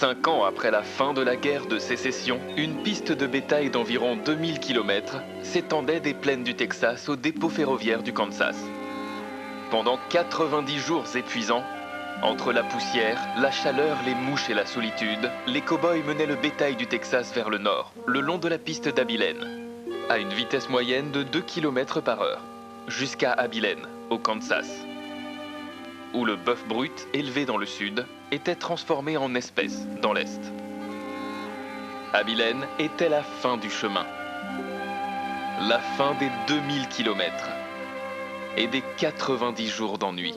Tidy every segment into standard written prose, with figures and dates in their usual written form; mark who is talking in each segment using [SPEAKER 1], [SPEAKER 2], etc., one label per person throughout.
[SPEAKER 1] 5 ans après la fin de la guerre de sécession, une piste de bétail d'environ 2000 km s'étendait des plaines du Texas au dépôt ferroviaire du Kansas. Pendant 90 jours épuisants, entre la poussière, la chaleur, les mouches et la solitude, les cow-boys menaient le bétail du Texas vers le nord, le long de la piste d'Abilene, à une vitesse moyenne de 2 km par heure, jusqu'à Abilene, au Kansas, où le bœuf brut, élevé dans le sud, était transformé en espèce dans l'est. Abilene était la fin du chemin, la fin des 2000 km et des 90 jours d'ennui.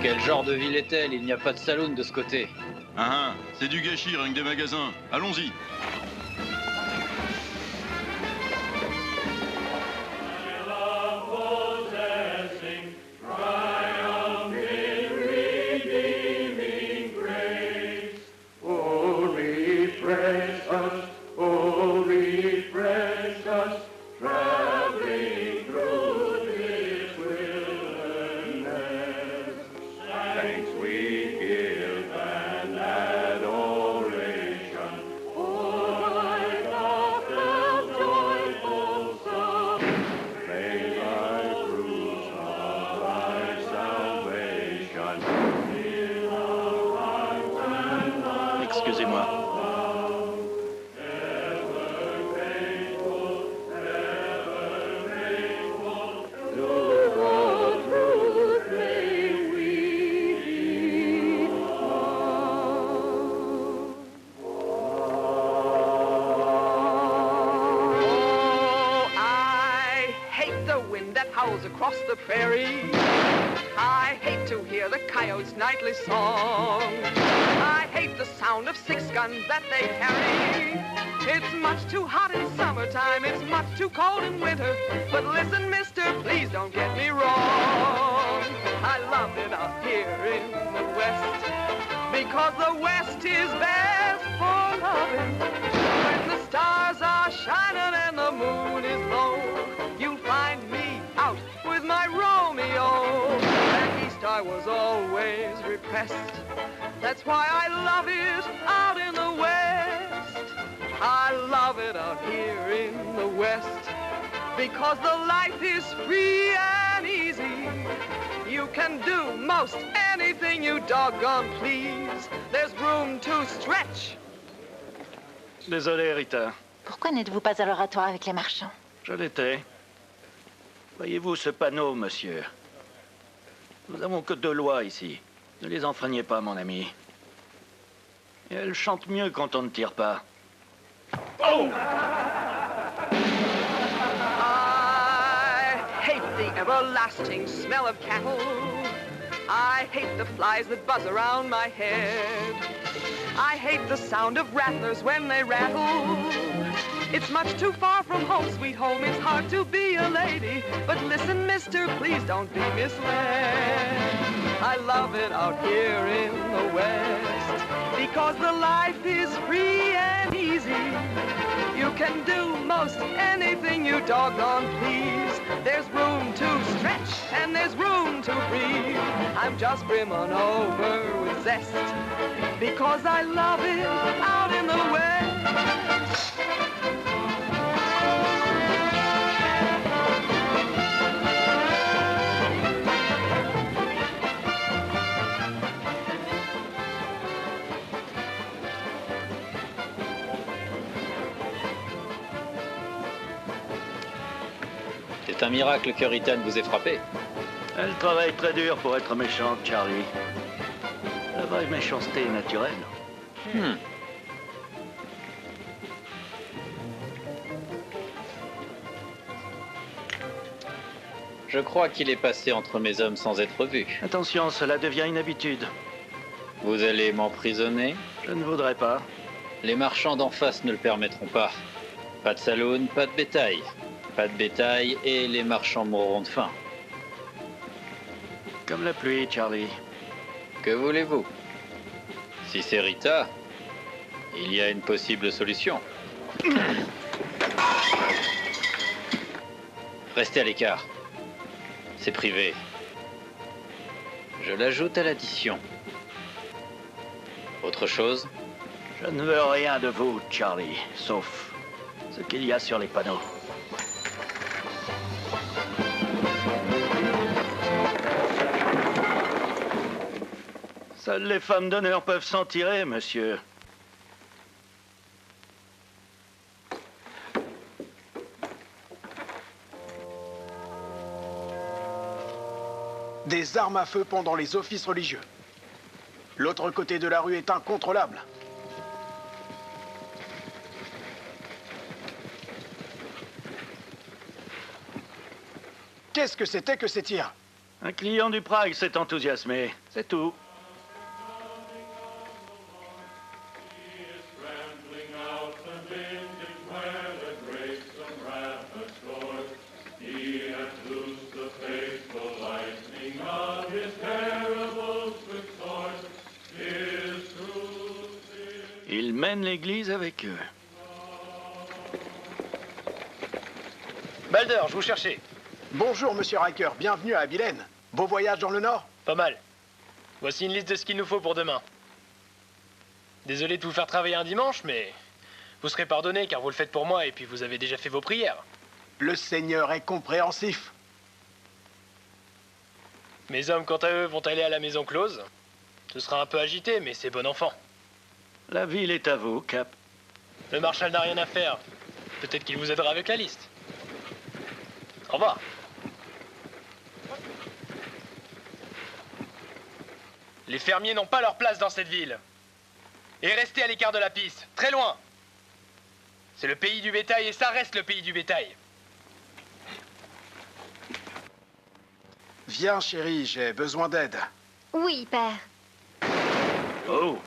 [SPEAKER 2] Quel genre de ville est-elle? Il n'y a pas de saloon de ce côté.
[SPEAKER 3] Ah, c'est du gâchis, rien que des magasins. Allons-y.
[SPEAKER 4] Excusez-moi.
[SPEAKER 5] Across the prairie, I hate to hear the coyotes' nightly song. I hate the sound of 6 guns that they carry. It's much too hot in summertime, it's much too cold in winter. But listen, mister, please don't get me wrong. I love it out here in the West, because the West is best for loving. When the stars are shining and the moon is low, you'll find me out with my Romeo. Back east I was always repressed. That's why I love it out in the West. I love it out here in the West, because the life is free and easy. You can do most anything you doggone please. There's room to stretch.
[SPEAKER 4] Désolé, Rita.
[SPEAKER 6] Pourquoi n'êtes-vous pas à l'oratoire avec les marchands?
[SPEAKER 4] Je l'étais. Voyez-vous ce panneau, monsieur? Nous n'avons que 2 lois ici. Ne les enfreignez pas, mon ami. Et elles chantent mieux quand on ne tire pas. Oh!
[SPEAKER 5] I hate the everlasting smell of cattle. I hate the flies that buzz around my head. I hate the sound of rattlers when they rattle. It's much too far from home, sweet home. It's hard to be a lady. But listen, mister, please don't be misled. I love it out here in the West, because the life is free and easy. You can do most anything you doggone please. There's room to stretch and there's room to breathe. I'm just brimming over with zest, because I love it out in the West.
[SPEAKER 2] C'est un miracle que Rita ne vous ait frappé.
[SPEAKER 4] Elle travaille très dur pour être méchante, Charlie. La vraie méchanceté est naturelle.
[SPEAKER 2] Je crois qu'il est passé entre mes hommes sans être vu.
[SPEAKER 4] Attention, cela devient une habitude.
[SPEAKER 2] Vous allez m'emprisonner?
[SPEAKER 4] Je ne voudrais pas.
[SPEAKER 2] Les marchands d'en face ne le permettront pas. Pas de saloon, pas de bétail. Pas de bétail et les marchands mourront de faim.
[SPEAKER 4] Comme la pluie, Charlie.
[SPEAKER 2] Que voulez-vous? Si c'est Rita, il y a une possible solution. Restez à l'écart. C'est privé. Je l'ajoute à l'addition. Autre chose?
[SPEAKER 4] Je ne veux rien de vous, Charlie, sauf ce qu'il y a sur les panneaux. Seules les femmes d'honneur peuvent s'en tirer, monsieur.
[SPEAKER 7] Des armes à feu pendant les offices religieux. L'autre côté de la rue est incontrôlable. Qu'est-ce que c'était que ces tirs?
[SPEAKER 4] Un client du Prague s'est enthousiasmé, c'est tout. Ils mènent l'église avec eux.
[SPEAKER 8] Balder, je vous cherchais.
[SPEAKER 7] Bonjour, monsieur Riker. Bienvenue à Abilene. Beau voyage dans le Nord?
[SPEAKER 8] Pas mal. Voici une liste de ce qu'il nous faut pour demain. Désolé de vous faire travailler un dimanche, mais vous serez pardonné car vous le faites pour moi et puis vous avez déjà fait vos prières.
[SPEAKER 7] Le Seigneur est compréhensif.
[SPEAKER 8] Mes hommes, quant à eux, vont aller à la maison close. Ce sera un peu agité, mais c'est bon enfant.
[SPEAKER 4] La ville est à vous, Cap.
[SPEAKER 8] Le marshal n'a rien à faire. Peut-être qu'il vous aidera avec la liste. Au revoir. Les fermiers n'ont pas leur place dans cette ville. Et restez à l'écart de la piste, très loin. C'est le pays du bétail et ça reste le pays du bétail.
[SPEAKER 7] Viens, chérie, j'ai besoin d'aide.
[SPEAKER 9] Oui, père.
[SPEAKER 4] Oh!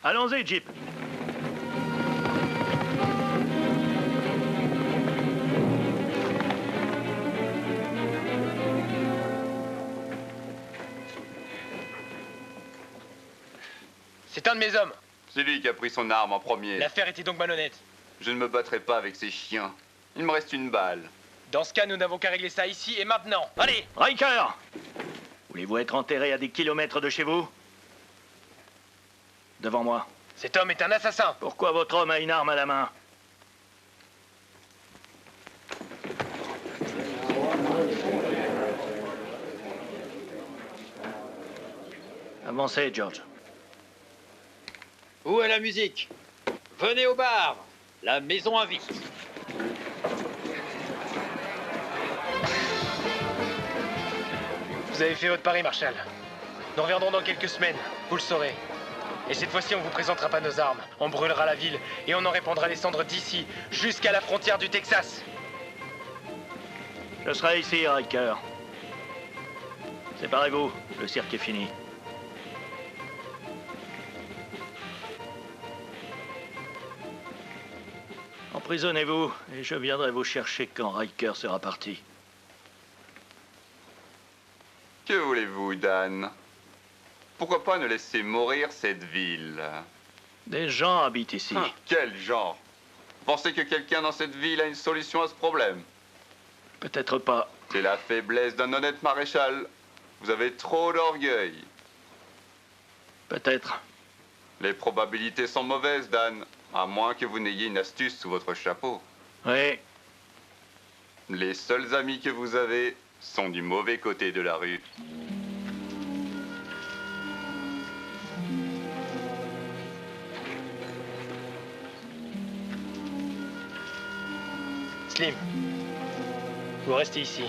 [SPEAKER 4] Allons-y, Jeep.
[SPEAKER 8] C'est un de mes hommes.
[SPEAKER 10] C'est lui qui a pris son arme en premier.
[SPEAKER 8] L'affaire était donc malhonnête.
[SPEAKER 10] Je ne me battrai pas avec ces chiens. Il me reste une balle.
[SPEAKER 8] Dans ce cas, nous n'avons qu'à régler ça ici et maintenant. Allez!
[SPEAKER 4] Riker! Voulez-vous être enterré à des kilomètres de chez vous? Devant moi.
[SPEAKER 8] Cet homme est un assassin.
[SPEAKER 4] Pourquoi votre homme a une arme à la main? Avancez, George.
[SPEAKER 2] Où est la musique? Venez au bar. La maison invite.
[SPEAKER 8] Vous avez fait votre pari, Marshal. Nous reviendrons dans quelques semaines, vous le saurez. Et cette fois-ci, on vous présentera pas nos armes. On brûlera la ville et on en répandra les cendres d'ici jusqu'à la frontière du Texas.
[SPEAKER 4] Je serai ici, Riker. Séparez-vous, le cirque est fini. Emprisonnez-vous et je viendrai vous chercher quand Riker sera parti.
[SPEAKER 10] Que voulez-vous, Dan? Pourquoi pas ne laisser mourir cette ville?
[SPEAKER 4] Des gens habitent ici.
[SPEAKER 10] Quel genre? Pensez que quelqu'un dans cette ville a une solution à ce problème?
[SPEAKER 4] Peut-être pas.
[SPEAKER 10] C'est la faiblesse d'un honnête maréchal. Vous avez trop d'orgueil.
[SPEAKER 4] Peut-être.
[SPEAKER 10] Les probabilités sont mauvaises, Dan. À moins que vous n'ayez une astuce sous votre chapeau.
[SPEAKER 4] Oui.
[SPEAKER 10] Les seuls amis que vous avez sont du mauvais côté de la rue.
[SPEAKER 8] Slim, vous restez ici.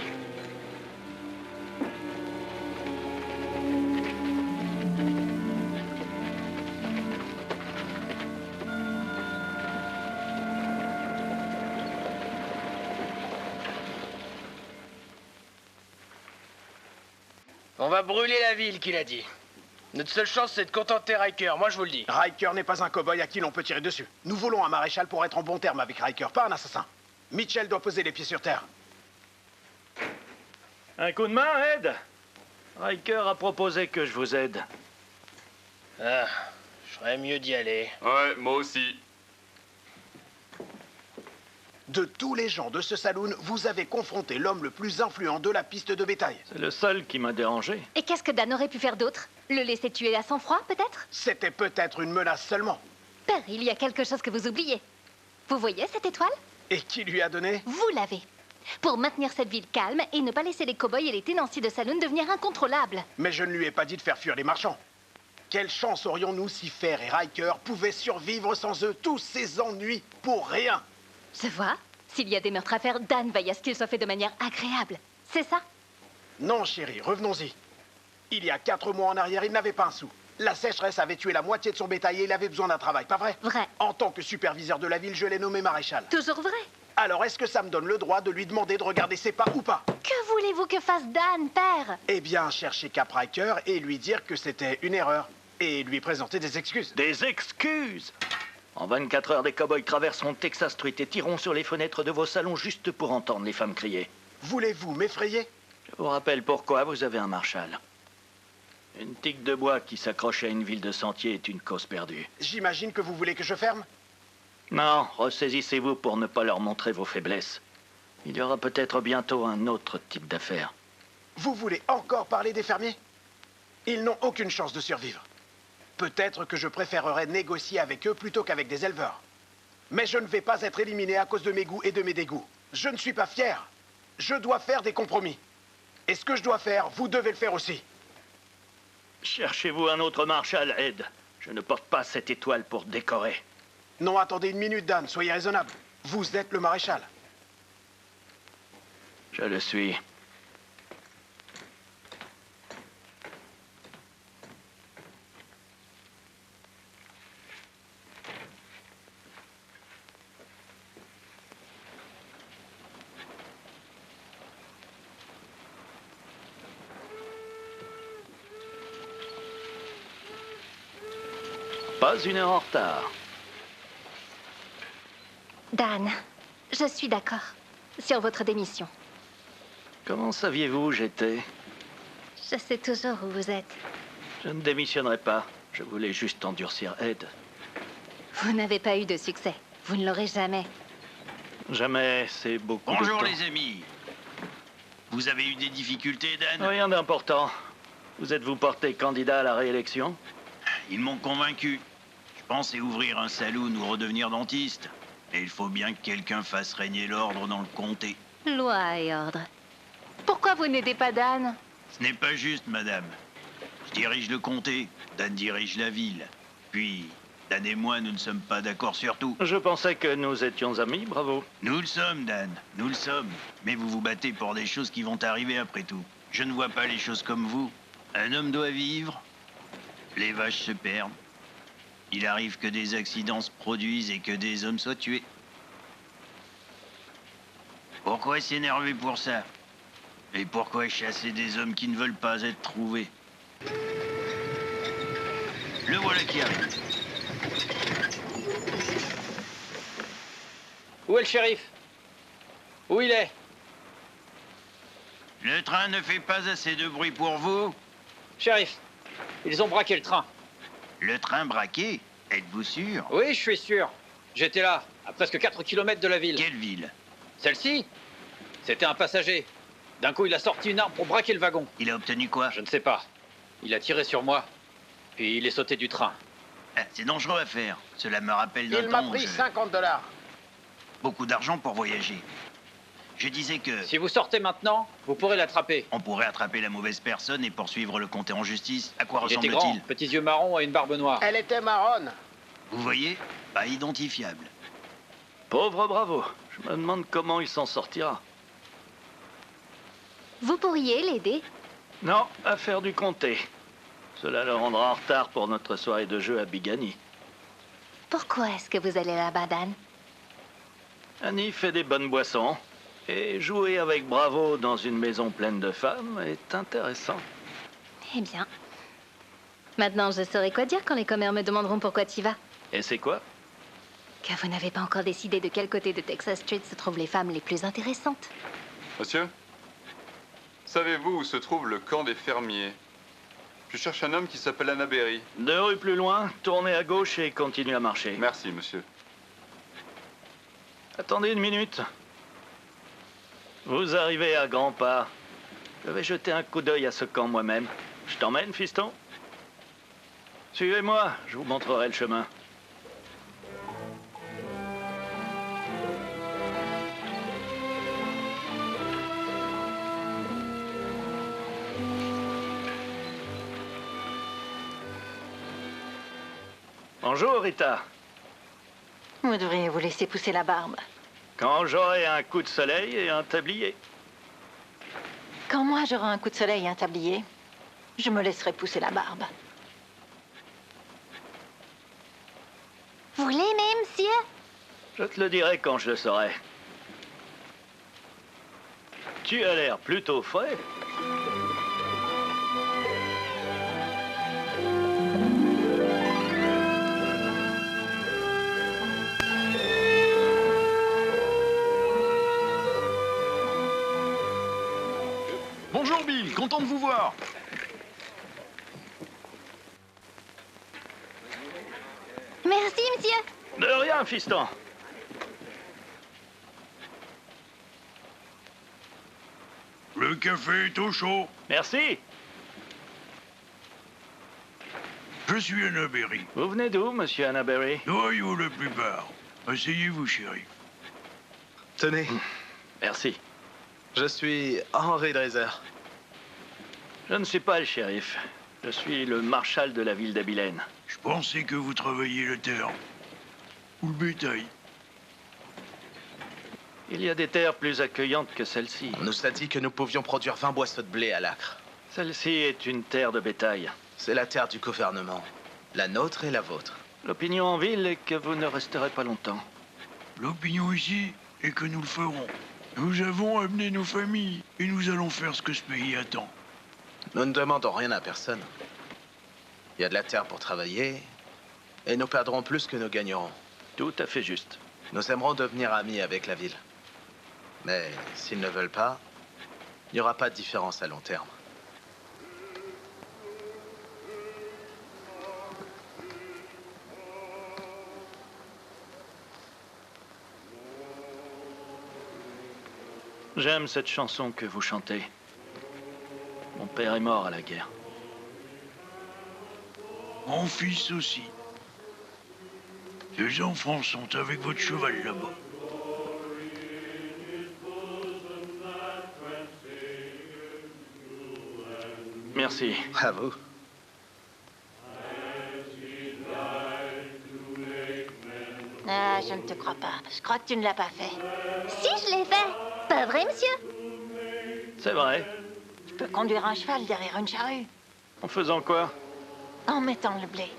[SPEAKER 8] On va brûler la ville, qu'il a dit. Notre seule chance, c'est de contenter Riker, moi je vous le dis.
[SPEAKER 7] Riker n'est pas un cow-boy à qui l'on peut tirer dessus. Nous voulons un maréchal pour être en bon terme avec Riker, pas un assassin. Mitchell doit poser les pieds sur terre.
[SPEAKER 4] Un coup de main, Ed? Riker a proposé que je vous aide.
[SPEAKER 8] Ah, je ferais mieux d'y aller.
[SPEAKER 10] Ouais, moi aussi.
[SPEAKER 7] De tous les gens de ce saloon, vous avez confronté l'homme le plus influent de la piste de bétail.
[SPEAKER 4] C'est le seul qui m'a dérangé.
[SPEAKER 6] Et qu'est-ce que Dan aurait pu faire d'autre? Le laisser tuer à sang-froid, peut-être?
[SPEAKER 7] C'était peut-être une menace seulement.
[SPEAKER 6] Père, il y a quelque chose que vous oubliez. Vous voyez cette étoile?
[SPEAKER 7] Et qui lui a donné?
[SPEAKER 6] Vous l'avez. Pour maintenir cette ville calme et ne pas laisser les cow-boys et les tenanciers de saloon devenir incontrôlables.
[SPEAKER 7] Mais je ne lui ai pas dit de faire fuir les marchands. Quelle chance aurions-nous si Fer et Riker pouvaient survivre sans eux tous ces ennuis pour rien?
[SPEAKER 6] Je vois. S'il y a des meurtres à faire, Dan veille à ce qu'il soit fait de manière agréable. C'est ça?
[SPEAKER 7] Non, chérie, revenons-y. Il y a 4 mois en arrière, il n'avait pas un sou. La sécheresse avait tué la moitié de son bétail et il avait besoin d'un travail, pas vrai?
[SPEAKER 6] Vrai.
[SPEAKER 7] En tant que superviseur de la ville, je l'ai nommé maréchal.
[SPEAKER 6] Toujours vrai.
[SPEAKER 7] Alors, est-ce que ça me donne le droit de lui demander de regarder ses pas ou pas?
[SPEAKER 6] Que voulez-vous que fasse Dan, père?
[SPEAKER 7] Eh bien, chercher Cap Riker et lui dire que c'était une erreur. Et lui présenter des excuses.
[SPEAKER 4] Des excuses! En 24 heures, des cow-boys traverseront Texas Street et tireront sur les fenêtres de vos salons juste pour entendre les femmes crier.
[SPEAKER 7] Voulez-vous m'effrayer?
[SPEAKER 4] Je vous rappelle pourquoi vous avez un Marshall. Une tique de bois qui s'accroche à une ville de sentier est une cause perdue.
[SPEAKER 7] J'imagine que vous voulez que je ferme?
[SPEAKER 4] Non, ressaisissez-vous pour ne pas leur montrer vos faiblesses. Il y aura peut-être bientôt un autre type d'affaire.
[SPEAKER 7] Vous voulez encore parler des fermiers? Ils n'ont aucune chance de survivre. Peut-être que je préférerais négocier avec eux plutôt qu'avec des éleveurs. Mais je ne vais pas être éliminé à cause de mes goûts et de mes dégoûts. Je ne suis pas fier. Je dois faire des compromis. Et ce que je dois faire, vous devez le faire aussi.
[SPEAKER 4] Cherchez-vous un autre Marshall, Ed. Je ne porte pas cette étoile pour décorer.
[SPEAKER 7] Non, attendez une minute, Dan. Soyez raisonnable. Vous êtes le maréchal.
[SPEAKER 4] Je le suis. Pas une heure en retard.
[SPEAKER 6] Dan, je suis d'accord sur votre démission.
[SPEAKER 4] Comment saviez-vous où j'étais?
[SPEAKER 6] Je sais toujours où vous êtes.
[SPEAKER 4] Je ne démissionnerai pas. Je voulais juste endurcir Ed.
[SPEAKER 6] Vous n'avez pas eu de succès. Vous ne l'aurez jamais.
[SPEAKER 4] Jamais, c'est beaucoup de
[SPEAKER 3] Bonjour
[SPEAKER 4] temps.
[SPEAKER 3] les amis. Vous avez eu des difficultés, Dan?
[SPEAKER 4] Rien d'important. Vous êtes-vous porté candidat à la réélection?
[SPEAKER 3] Ils m'ont convaincu. Je pensais ouvrir un saloon ou redevenir dentiste. Et il faut bien que quelqu'un fasse régner l'ordre dans le comté.
[SPEAKER 6] Loi et ordre. Pourquoi vous n'aidez pas Dan?
[SPEAKER 3] Ce n'est pas juste, madame. Je dirige le comté, Dan dirige la ville. Puis, Dan et moi, nous ne sommes pas d'accord sur tout.
[SPEAKER 4] Je pensais que nous étions amis, bravo.
[SPEAKER 3] Nous le sommes, Dan, nous le sommes. Mais vous vous battez pour des choses qui vont arriver après tout. Je ne vois pas les choses comme vous. Un homme doit vivre. Les vaches se perdent. Il arrive que des accidents se produisent et que des hommes soient tués. Pourquoi s'énerver pour ça? Et pourquoi chasser des hommes qui ne veulent pas être trouvés? Le voilà qui arrive.
[SPEAKER 2] Où est le shérif? Où il est?
[SPEAKER 3] Le train ne fait pas assez de bruit pour vous?
[SPEAKER 2] Shérif, ils ont braqué le train.
[SPEAKER 3] Le train braqué? Êtes-vous sûr?
[SPEAKER 2] Oui, je suis sûr. J'étais là, à presque 4 km de la ville.
[SPEAKER 3] Quelle ville?
[SPEAKER 2] Celle-ci? C'était un passager. D'un coup, il a sorti une arme pour braquer le wagon.
[SPEAKER 3] Il a obtenu quoi?
[SPEAKER 2] Je ne sais pas. Il a tiré sur moi, puis il est sauté du train.
[SPEAKER 3] Ah, c'est dangereux à faire. Cela me rappelle d'un
[SPEAKER 7] Il m'a
[SPEAKER 3] temps où
[SPEAKER 7] pris
[SPEAKER 3] je-
[SPEAKER 7] 50 $.
[SPEAKER 3] Beaucoup d'argent pour voyager. Je disais que
[SPEAKER 2] Si vous sortez maintenant, vous pourrez l'attraper.
[SPEAKER 3] on pourrait attraper la mauvaise personne et poursuivre le comté en justice. À quoi
[SPEAKER 2] Il était grand,
[SPEAKER 3] ressemble-t-il?
[SPEAKER 2] petits yeux marrons et une barbe noire.
[SPEAKER 7] Elle était marronne.
[SPEAKER 3] Vous voyez? Pas identifiable.
[SPEAKER 4] Pauvre bravo. Je me demande comment il s'en sortira.
[SPEAKER 6] Vous pourriez l'aider?
[SPEAKER 4] Non, affaire du comté. Cela le rendra en retard pour notre soirée de jeu à Bigani.
[SPEAKER 6] Pourquoi est-ce que vous allez là-bas, Dan?
[SPEAKER 4] Annie fait des bonnes boissons. Et jouer avec Bravo dans une maison pleine de femmes est intéressant.
[SPEAKER 6] Eh bien. Maintenant, je saurai quoi dire quand les commères me demanderont pourquoi tu y vas.
[SPEAKER 4] Et c'est quoi?
[SPEAKER 6] Que vous n'avez pas encore décidé de quel côté de Texas Street se trouvent les femmes les plus intéressantes.
[SPEAKER 10] Monsieur, savez-vous où se trouve le camp des fermiers? Je cherche un homme qui s'appelle Anna Berry.
[SPEAKER 4] 2 rues plus loin, tournez à gauche et continuez à marcher.
[SPEAKER 10] Merci, monsieur.
[SPEAKER 4] Attendez une minute. Vous arrivez à grands pas. Je vais jeter un coup d'œil à ce camp moi-même. Je t'emmène, fiston? Suivez-moi, je vous montrerai le chemin. Bonjour, Rita.
[SPEAKER 9] Vous devriez vous laisser pousser la barbe.
[SPEAKER 4] Quand j'aurai un coup de soleil et un tablier.
[SPEAKER 9] Quand moi j'aurai un coup de soleil et un tablier, je me laisserai pousser la barbe.
[SPEAKER 6] Vous l'aimez, monsieur?
[SPEAKER 4] Je te le dirai quand je le saurai. Tu as l'air plutôt frais.
[SPEAKER 7] Bonjour Bill, content de vous voir.
[SPEAKER 6] Merci, monsieur.
[SPEAKER 4] De rien, fiston.
[SPEAKER 3] Le café est au chaud.
[SPEAKER 4] Merci.
[SPEAKER 3] Je suis Anna Berry.
[SPEAKER 4] Vous venez d'où, monsieur Annaberry?
[SPEAKER 3] D'Ohio la plupart. Asseyez-vous, chérie.
[SPEAKER 11] Tenez,
[SPEAKER 4] Merci.
[SPEAKER 11] je suis Henry Dreiser.
[SPEAKER 4] Je ne suis pas le shérif. Je suis le marshal de la ville d'Abilène.
[SPEAKER 3] Je pensais que vous travailliez la terre. Ou le bétail.
[SPEAKER 4] Il y a des terres plus accueillantes que celle-ci.
[SPEAKER 11] On nous a dit que nous pouvions produire 20 boisseaux de blé à l'acre.
[SPEAKER 4] Celle-ci est une terre de bétail.
[SPEAKER 11] C'est la terre du gouvernement. La nôtre et la vôtre.
[SPEAKER 4] L'opinion en ville est que vous ne resterez pas longtemps.
[SPEAKER 3] L'opinion ici est que nous le ferons. Nous avons amené nos familles et nous allons faire ce que ce pays attend.
[SPEAKER 11] Nous ne demandons rien à personne. Il y a de la terre pour travailler, et nous perdrons plus que nous gagnerons.
[SPEAKER 4] Tout à fait juste.
[SPEAKER 11] Nous aimerons devenir amis avec la ville. Mais s'ils ne veulent pas, il n'y aura pas de différence à long terme.
[SPEAKER 4] J'aime cette chanson que vous chantez. Mon père est mort à la guerre.
[SPEAKER 3] Mon fils aussi. Les enfants sont avec votre cheval là-bas.
[SPEAKER 4] Merci.
[SPEAKER 11] À vous.
[SPEAKER 9] Ah, je ne te crois pas. Je crois que tu ne l'as pas fait.
[SPEAKER 6] Si, je l'ai fait. Pas vrai, monsieur?
[SPEAKER 4] C'est vrai.
[SPEAKER 9] Je peux conduire un cheval derrière une charrue.
[SPEAKER 4] En faisant quoi?
[SPEAKER 9] En mettant le blé.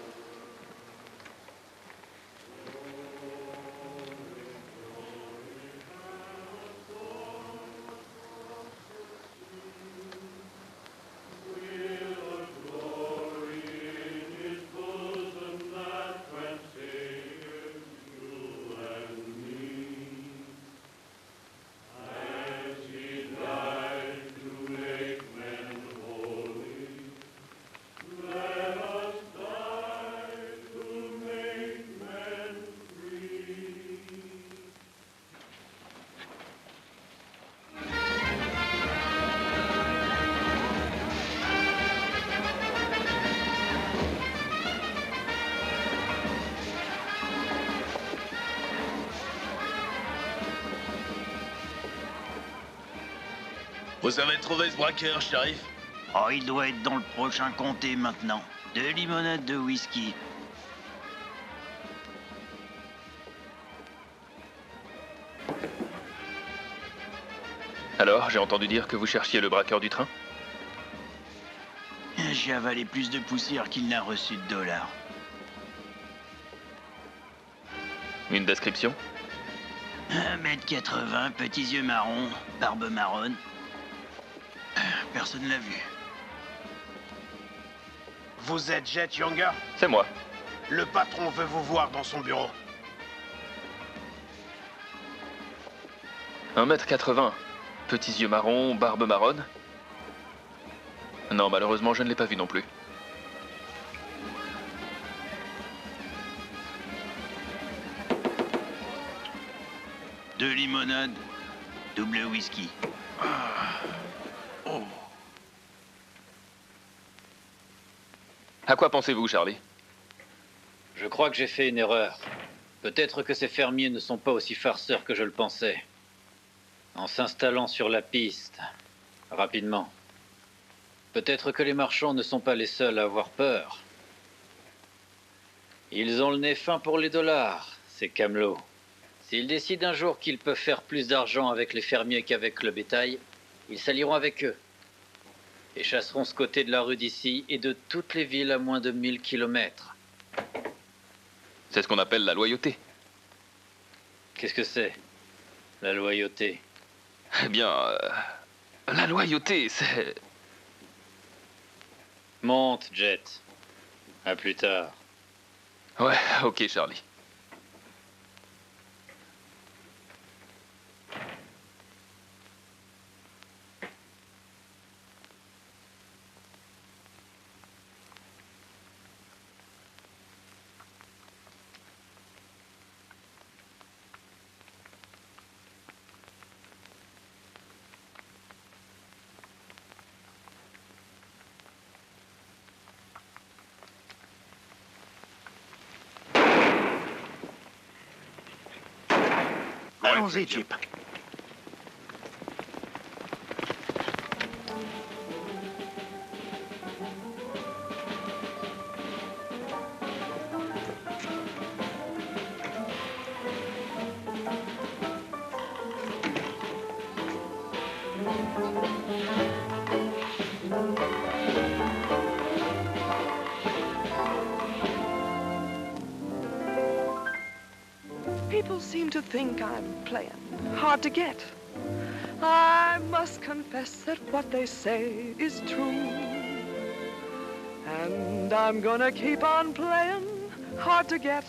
[SPEAKER 11] Vous avez trouvé ce braqueur, shérif?
[SPEAKER 3] Oh, il doit être dans le prochain comté maintenant. 2 limonades de whisky.
[SPEAKER 1] Alors, j'ai entendu dire que vous cherchiez le braqueur du train?
[SPEAKER 3] J'ai avalé plus de poussière qu'il n'a reçu de dollars.
[SPEAKER 1] Une description?
[SPEAKER 3] 1m80, petits yeux marrons, barbe marronne. Personne l'a vu.
[SPEAKER 7] Vous êtes Jet Younger?
[SPEAKER 1] C'est moi.
[SPEAKER 7] Le patron veut vous voir dans son bureau.
[SPEAKER 1] 1m80. Petits yeux marrons, barbe marronne. Non, malheureusement, je ne l'ai pas vu non plus.
[SPEAKER 3] 2 limonades, double whisky.
[SPEAKER 1] À quoi pensez-vous, Charlie?
[SPEAKER 2] Je crois que j'ai fait une erreur. Peut-être que ces fermiers ne sont pas aussi farceurs que je le pensais. En s'installant sur la piste, rapidement. Peut-être que les marchands ne sont pas les seuls à avoir peur. Ils ont le nez fin pour les dollars, ces camelots. S'ils décident un jour qu'ils peuvent faire plus d'argent avec les fermiers qu'avec le bétail, ils s'allieront avec eux. Et chasseront ce côté de la rue d'ici et de toutes les villes à moins de 1000 kilomètres.
[SPEAKER 1] C'est ce qu'on appelle la loyauté.
[SPEAKER 2] Qu'est-ce que c'est, la loyauté?
[SPEAKER 1] Eh bien, la loyauté, c'est...
[SPEAKER 2] Monte, Jet. À plus tard.
[SPEAKER 1] Ouais, ok, Charlie.
[SPEAKER 7] Allons-y, Chip.
[SPEAKER 5] People seem to think I'm playing hard to get. I must confess that what they say is true. And I'm gonna keep on playing hard to get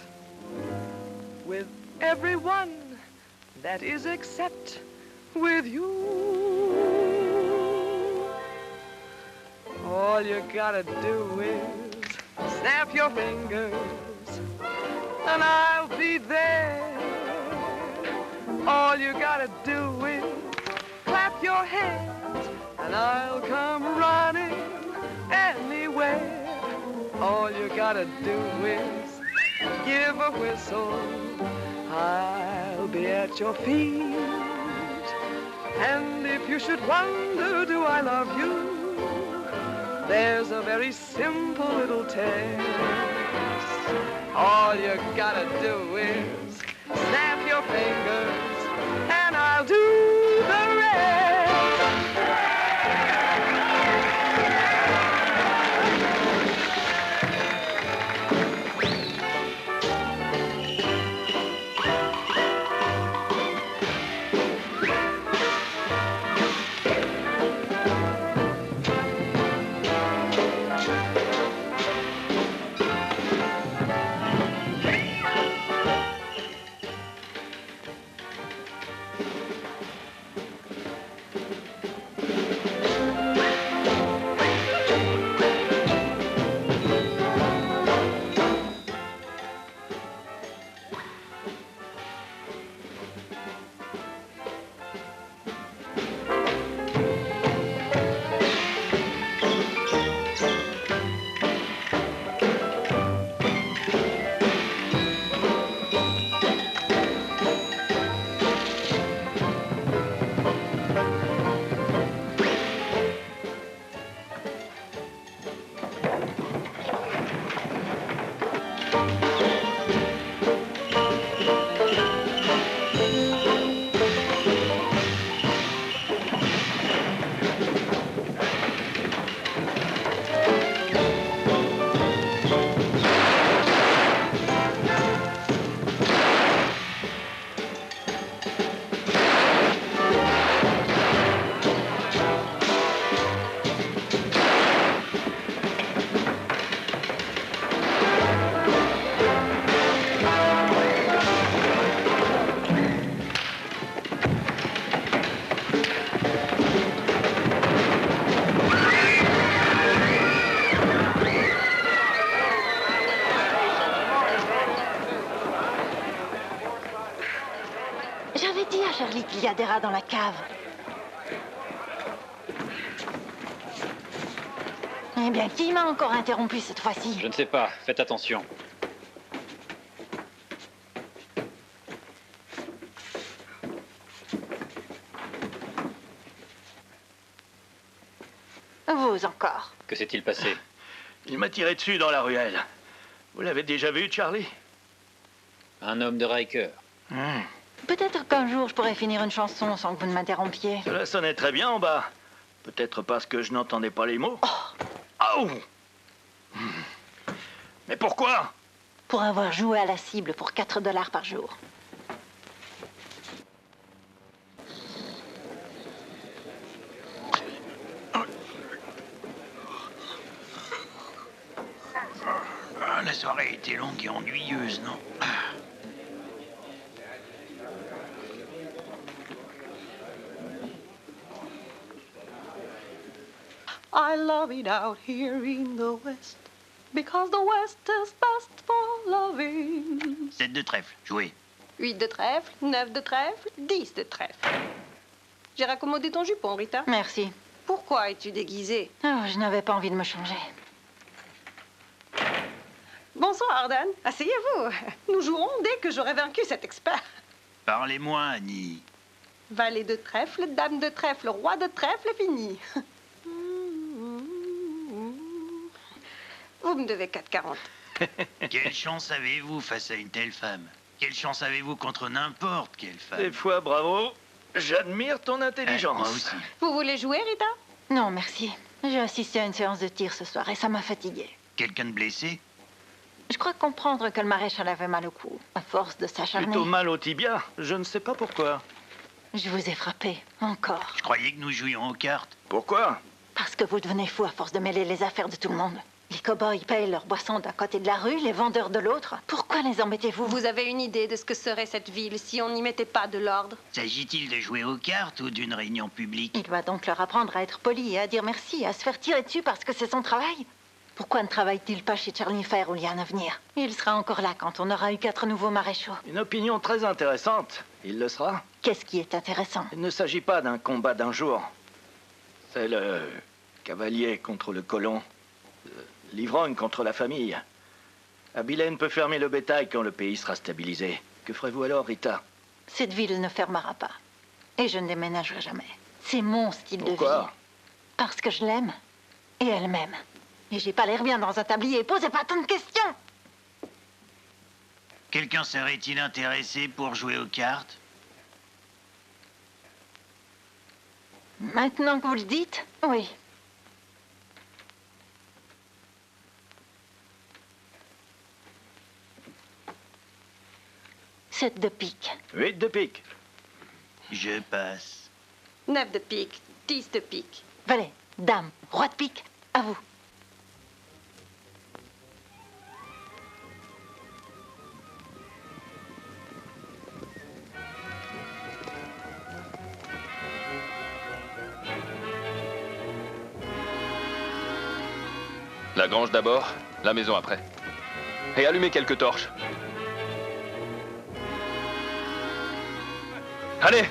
[SPEAKER 5] with everyone, that is except with you. All you gotta do is snap your fingers and I'll be there. All you gotta do is clap your hands and I'll come running anywhere. All you gotta do is give a whistle. I'll be at your feet. And if you should wonder, do I love you? There's a very simple little test. All you gotta do is snap your fingers and I'll do the rest.
[SPEAKER 6] J'avais dit
[SPEAKER 9] là, dans la cave. Eh bien, qui m'a encore interrompu cette fois-ci?
[SPEAKER 2] Je ne sais pas, faites attention.
[SPEAKER 9] Vous encore.
[SPEAKER 2] Que s'est-il passé?
[SPEAKER 4] Il m'a tiré dessus dans la ruelle. Vous l'avez déjà vu, Charlie?
[SPEAKER 2] Un homme de Riker.
[SPEAKER 9] Peut-être qu'un jour, je pourrais finir une chanson sans que vous ne m'interrompiez.
[SPEAKER 4] Cela sonnait très bien en bas. Peut-être parce que je n'entendais pas les mots. Oh! Mais pourquoi?
[SPEAKER 9] Pour avoir joué à la cible pour 4 $ par jour.
[SPEAKER 3] Ah, la soirée était longue et ennuyeuse, non?
[SPEAKER 5] I love it out here in the West, because the West is best for loving.
[SPEAKER 3] 7 de trèfle, jouez.
[SPEAKER 5] 8 de trèfle, 9 de trèfle, 10 de trèfle. J'ai raccommodé ton jupon, Rita.
[SPEAKER 9] Merci.
[SPEAKER 5] Pourquoi es-tu déguisée?
[SPEAKER 9] Oh, je n'avais pas envie de me changer.
[SPEAKER 5] Bonsoir, Arden. Asseyez-vous. Nous jouerons dès que j'aurai vaincu cet expert.
[SPEAKER 3] Parlez-moi, Annie.
[SPEAKER 5] Valet de trèfle, dame de trèfle, roi de trèfle, fini. Vous me devez 4,40.
[SPEAKER 3] Quelle chance avez-vous face à une telle femme? Quelle chance avez-vous contre n'importe quelle femme?
[SPEAKER 4] Des fois, bravo. J'admire ton intelligence.
[SPEAKER 3] Moi aussi.
[SPEAKER 5] Vous voulez jouer, Rita?
[SPEAKER 9] Non, merci. J'ai assisté à une séance de tir ce soir et ça m'a fatiguée.
[SPEAKER 3] Quelqu'un de blessé?
[SPEAKER 9] Je crois comprendre que le maréchal avait mal au cou, à force de s'acharner.
[SPEAKER 4] Plutôt mal au tibia. Je ne sais pas pourquoi.
[SPEAKER 9] Je vous ai frappé, encore.
[SPEAKER 3] Je croyais que nous jouions aux cartes.
[SPEAKER 4] Pourquoi?
[SPEAKER 9] Parce que vous devenez fou à force de mêler les affaires de tout le monde. Les cow-boys payent leurs boissons d'un côté de la rue, les vendeurs de l'autre. Pourquoi les embêtez-vous?
[SPEAKER 5] Vous avez une idée de ce que serait cette ville si on n'y mettait pas de l'ordre?
[SPEAKER 3] S'agit-il de jouer aux cartes ou d'une réunion publique?
[SPEAKER 9] Il doit donc leur apprendre à être poli et à dire merci, à se faire tirer dessus parce que c'est son travail. Pourquoi ne travaille-t-il pas chez Charlie Fair où il y a un avenir? Il sera encore là quand on aura eu 4 nouveaux maréchaux.
[SPEAKER 4] Une opinion très intéressante. Il le sera.
[SPEAKER 9] Qu'est-ce qui est intéressant?
[SPEAKER 4] Il ne s'agit pas d'un combat d'un jour. C'est le cavalier contre le colon. L'ivrogne contre la famille. Abilene peut fermer le bétail quand le pays sera stabilisé. Que ferez-vous alors, Rita?
[SPEAKER 9] Cette ville ne fermera pas. Et je ne déménagerai jamais. C'est mon style de vie.
[SPEAKER 4] Pourquoi?
[SPEAKER 9] Parce que je l'aime. Et elle m'aime. Et j'ai pas l'air bien dans un tablier. Posez pas tant de questions!
[SPEAKER 3] Quelqu'un serait-il intéressé pour jouer aux cartes?
[SPEAKER 9] Maintenant que vous le dites, oui. Sept de pique.
[SPEAKER 4] 8 de pique.
[SPEAKER 3] Je passe.
[SPEAKER 5] 9 de pique, 10 de pique.
[SPEAKER 9] Valet, dame, roi de pique, à vous.
[SPEAKER 1] La grange d'abord, la maison après. Et allumez quelques torches. Allez!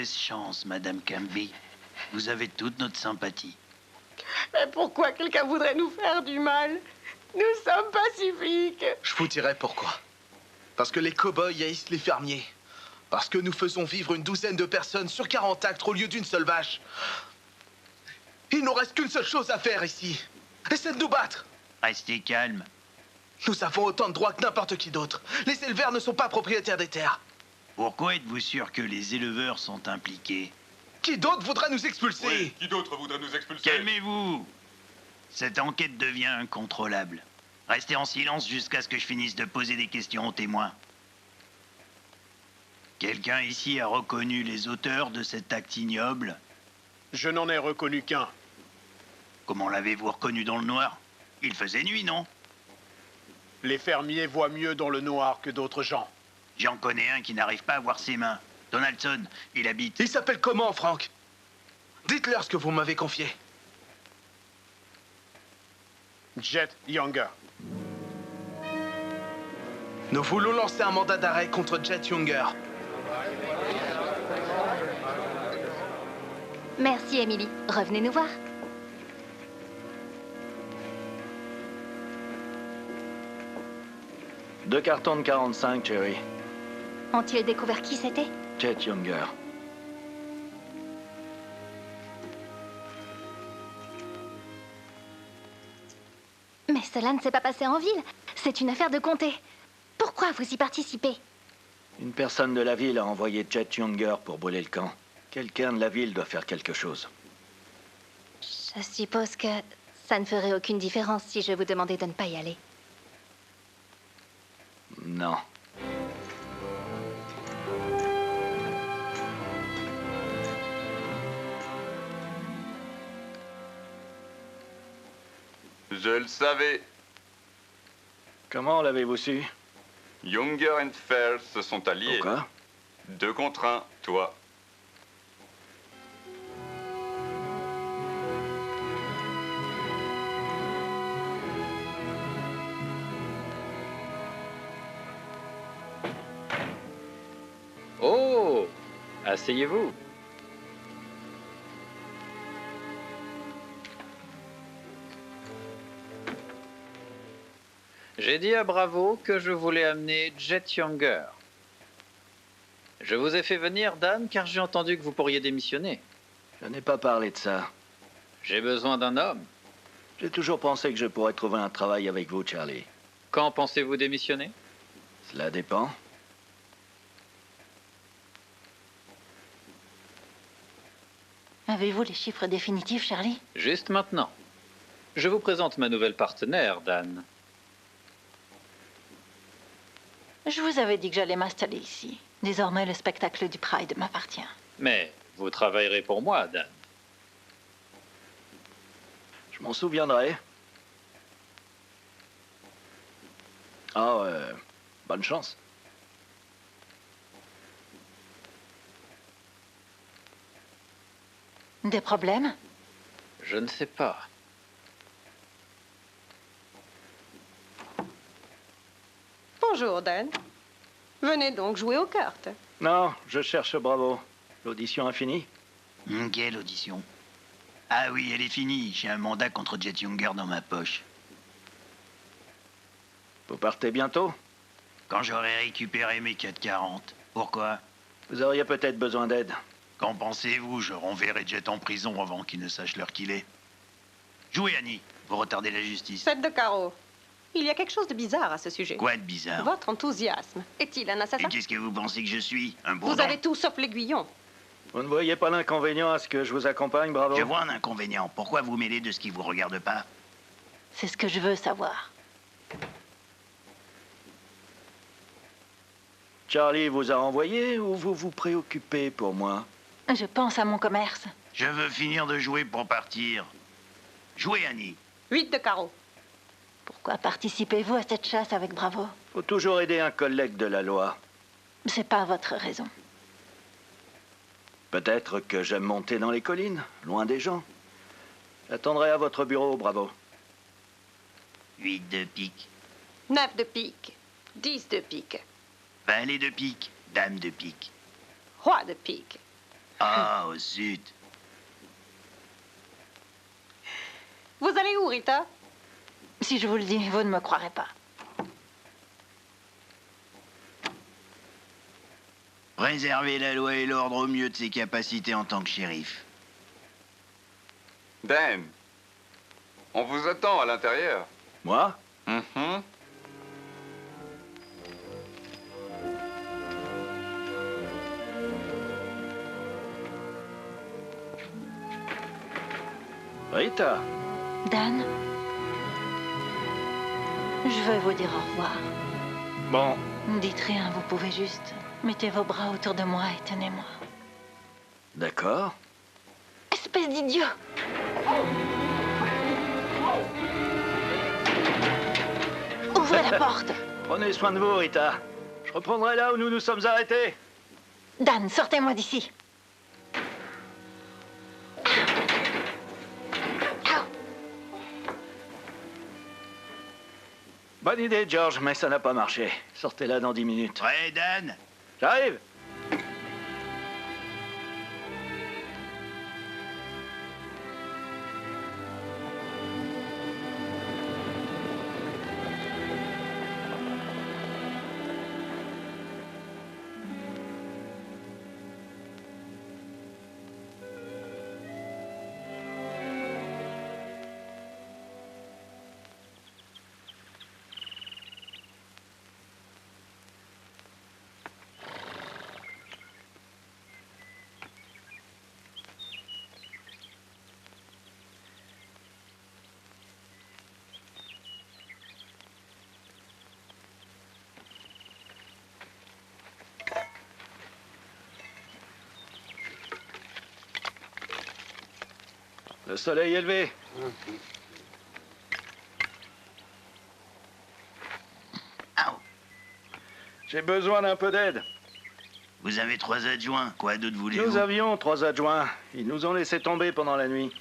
[SPEAKER 3] mauvaise chance, Madame Camby. Vous avez toute notre sympathie.
[SPEAKER 5] Mais pourquoi quelqu'un voudrait nous faire du mal? Nous sommes pacifiques.
[SPEAKER 11] Je vous dirai pourquoi. Parce que les cow-boys haïssent les fermiers. Parce que nous faisons vivre une douzaine de personnes sur 40 acres au lieu d'une seule vache. Il nous reste qu'une seule chose à faire ici. Et c'est de nous battre.
[SPEAKER 3] Restez calme.
[SPEAKER 11] Nous avons autant de droits que n'importe qui d'autre. Les éleveurs ne sont pas propriétaires des terres.
[SPEAKER 3] Pourquoi êtes-vous sûr que les éleveurs sont impliqués?
[SPEAKER 11] Qui d'autre voudra nous expulser?
[SPEAKER 10] Oui, qui d'autre voudrait nous expulser?
[SPEAKER 3] Calmez-vous. Cette enquête devient incontrôlable. Restez en silence jusqu'à ce que je finisse de poser des questions aux témoins. Quelqu'un ici a reconnu les auteurs de cet acte ignoble?
[SPEAKER 7] Je n'en ai reconnu qu'un.
[SPEAKER 3] Comment l'avez-vous reconnu dans le noir? Il faisait nuit, non?
[SPEAKER 7] Les fermiers voient mieux dans le noir que d'autres gens.
[SPEAKER 3] J'en connais un qui n'arrive pas à voir ses mains. Donaldson, il habite...
[SPEAKER 11] Il s'appelle comment, Frank? Dites-leur ce que vous m'avez confié.
[SPEAKER 7] Jet Younger.
[SPEAKER 11] Nous voulons lancer un mandat d'arrêt contre Jet Younger.
[SPEAKER 6] Merci, Emily. Revenez nous voir.
[SPEAKER 4] Deux cartons de 45, Jerry.
[SPEAKER 6] Ont-ils découvert qui c'était?
[SPEAKER 4] Jet Younger.
[SPEAKER 6] Mais cela ne s'est pas passé en ville. C'est une affaire de comté. Pourquoi vous y participez?
[SPEAKER 4] Une personne de la ville a envoyé Jet Younger pour brûler le camp. Quelqu'un de la ville doit faire quelque chose.
[SPEAKER 6] Je suppose que ça ne ferait aucune différence si je vous demandais de ne pas y aller.
[SPEAKER 4] Non.
[SPEAKER 10] Je le savais.
[SPEAKER 4] Comment l'avez-vous su?
[SPEAKER 10] Younger et Fell se sont alliés.
[SPEAKER 4] Pourquoi?
[SPEAKER 10] 2 contre 1, toi.
[SPEAKER 2] Oh! Asseyez-vous. J'ai dit à Bravo que je voulais amener Jet Younger. Je vous ai fait venir, Dan, car j'ai entendu que vous pourriez démissionner.
[SPEAKER 4] Je n'ai pas parlé de ça.
[SPEAKER 2] J'ai besoin d'un homme.
[SPEAKER 4] J'ai toujours pensé que je pourrais trouver un travail avec vous, Charlie.
[SPEAKER 2] Quand pensez-vous démissionner?
[SPEAKER 4] Cela dépend.
[SPEAKER 9] Avez-vous les chiffres définitifs, Charlie?
[SPEAKER 2] Juste maintenant. Je vous présente ma nouvelle partenaire, Dan.
[SPEAKER 9] Je vous avais dit que j'allais m'installer ici. Désormais, le spectacle du Pride m'appartient.
[SPEAKER 2] Mais vous travaillerez pour moi, Dan.
[SPEAKER 4] Je m'en souviendrai. Ah, bonne chance.
[SPEAKER 9] Des problèmes?
[SPEAKER 2] Je ne sais pas.
[SPEAKER 5] Bonjour, Dan. Venez donc jouer aux cartes.
[SPEAKER 4] Non, je cherche Bravo. L'audition a fini?
[SPEAKER 3] Quelle audition? Ah oui, elle est finie. J'ai un mandat contre Jet Younger dans ma poche.
[SPEAKER 4] Vous partez bientôt?
[SPEAKER 3] Quand j'aurai récupéré mes 440. Pourquoi?
[SPEAKER 4] Vous auriez peut-être besoin d'aide.
[SPEAKER 3] Qu'en pensez-vous? Je renverrai Jet en prison avant qu'il ne sache l'heure qu'il est. Jouez, Annie. Vous retardez la justice.
[SPEAKER 5] 7 de carreau. Il y a quelque chose de bizarre à ce sujet.
[SPEAKER 3] Quoi de bizarre?
[SPEAKER 5] Votre enthousiasme. Est-il un
[SPEAKER 3] Et
[SPEAKER 5] assassin?
[SPEAKER 3] qu'est-ce que vous pensez que je suis? Un
[SPEAKER 5] Vous
[SPEAKER 3] bourdon?
[SPEAKER 5] avez tout sauf l'aiguillon.
[SPEAKER 4] Vous ne voyez pas l'inconvénient à ce que je vous accompagne, Bravo?
[SPEAKER 3] Je vois un inconvénient. Pourquoi vous mêlez de ce qui vous regarde pas?
[SPEAKER 9] C'est ce que je veux savoir.
[SPEAKER 4] Charlie vous a envoyé ou vous vous préoccupez pour moi?
[SPEAKER 9] Je pense à mon commerce.
[SPEAKER 3] Je veux finir de jouer pour partir. Jouez, Annie.
[SPEAKER 5] 8 de carreau.
[SPEAKER 9] Pourquoi participez-vous à cette chasse avec Bravo?
[SPEAKER 4] Faut toujours aider un collègue de la loi.
[SPEAKER 9] C'est pas votre raison.
[SPEAKER 4] Peut-être que j'aime monter dans les collines, loin des gens. J'attendrai à votre bureau, Bravo.
[SPEAKER 3] 8 de pique.
[SPEAKER 5] 9 de pique. 10 de pique.
[SPEAKER 3] Valet de pique. Dame de pique.
[SPEAKER 5] Roi de pique.
[SPEAKER 3] Ah, au sud.
[SPEAKER 9] Vous allez où, Rita? Si je vous le dis, vous ne me croirez pas.
[SPEAKER 3] Préserver la loi et l'ordre au mieux de ses capacités en tant que shérif.
[SPEAKER 10] Dan, on vous attend à l'intérieur.
[SPEAKER 4] Moi?
[SPEAKER 10] Mhm.
[SPEAKER 4] Rita?
[SPEAKER 9] Dan, je vais vous dire au revoir.
[SPEAKER 4] Bon,
[SPEAKER 9] Ne dites rien, vous pouvez juste. Mettez vos bras autour de moi et tenez-moi.
[SPEAKER 4] d'accord.
[SPEAKER 9] Espèce d'idiot! Ouvrez la porte!
[SPEAKER 4] Prenez soin de vous, Rita. Je reprendrai là où nous nous sommes arrêtés.
[SPEAKER 9] Dan, sortez-moi d'ici!
[SPEAKER 4] Bonne idée, George, mais ça n'a pas marché. Sortez là dans 10 minutes.
[SPEAKER 3] Ouais, Dan?
[SPEAKER 4] J'arrive! Le soleil est levé. J'ai besoin d'un peu d'aide.
[SPEAKER 3] Vous avez 3 adjoints. Quoi d'autre voulez-vous?
[SPEAKER 4] Nous avions 3 adjoints. Ils nous ont laissé tomber pendant la nuit.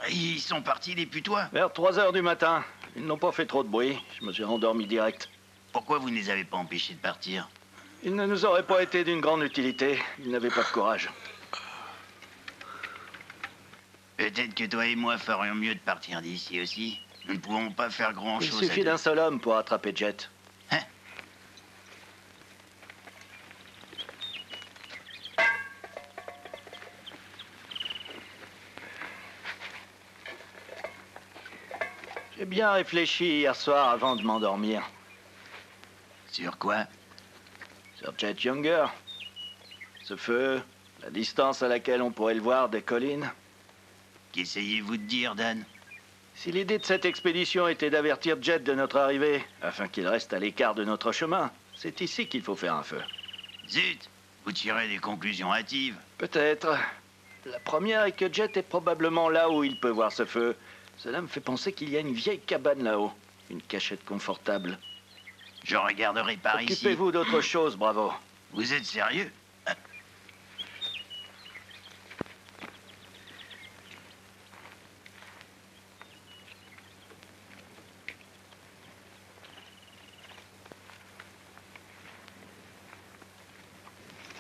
[SPEAKER 3] Ils sont partis, les putois.
[SPEAKER 4] Vers 3 heures du matin. Ils n'ont pas fait trop de bruit. Je me suis rendormi direct.
[SPEAKER 3] Pourquoi vous ne les avez pas empêchés de partir?
[SPEAKER 4] Ils ne nous auraient pas été d'une grande utilité. Ils n'avaient pas de courage.
[SPEAKER 3] Peut-être que toi et moi ferions mieux de partir d'ici aussi. Nous ne pouvons pas faire
[SPEAKER 4] Il
[SPEAKER 3] grand-chose.
[SPEAKER 4] suffit d'un seul homme pour attraper Jet.
[SPEAKER 3] Hein?
[SPEAKER 4] J'ai bien réfléchi hier soir avant de m'endormir.
[SPEAKER 3] Sur quoi?
[SPEAKER 4] Sur Jet Younger. Ce feu, la distance à laquelle on pourrait le voir des collines.
[SPEAKER 3] Qu'essayez-vous de dire, Dan?
[SPEAKER 4] Si l'idée de cette expédition était d'avertir Jet de notre arrivée, afin qu'il reste à l'écart de notre chemin, c'est ici qu'il faut faire un feu.
[SPEAKER 3] Zut! Vous tirez des conclusions hâtives.
[SPEAKER 4] Peut-être. La première est que Jet est probablement là où il peut voir ce feu. Cela me fait penser qu'il y a une vieille cabane là-haut. Une cachette confortable.
[SPEAKER 3] Je regarderai par ici.
[SPEAKER 4] Occupez-vous d'autre chose, Bravo.
[SPEAKER 3] Vous êtes sérieux?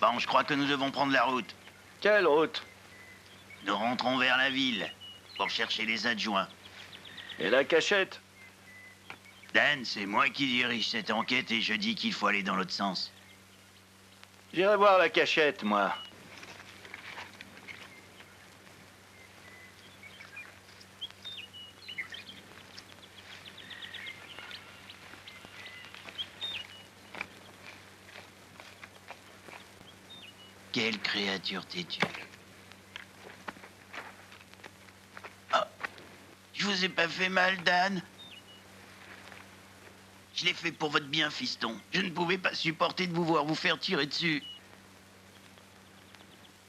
[SPEAKER 3] Bon, je crois que nous devons prendre la route.
[SPEAKER 4] Quelle route?
[SPEAKER 3] Nous rentrons vers la ville pour chercher les adjoints.
[SPEAKER 4] Et la cachette?
[SPEAKER 3] Dan, c'est moi qui dirige cette enquête et je dis qu'il faut aller dans l'autre sens.
[SPEAKER 4] J'irai voir la cachette, moi.
[SPEAKER 3] Quelle créature têtue. Ah, je vous ai pas fait mal, Dan? Je l'ai fait pour votre bien, fiston. Je ne pouvais pas supporter de vous voir vous faire tirer dessus.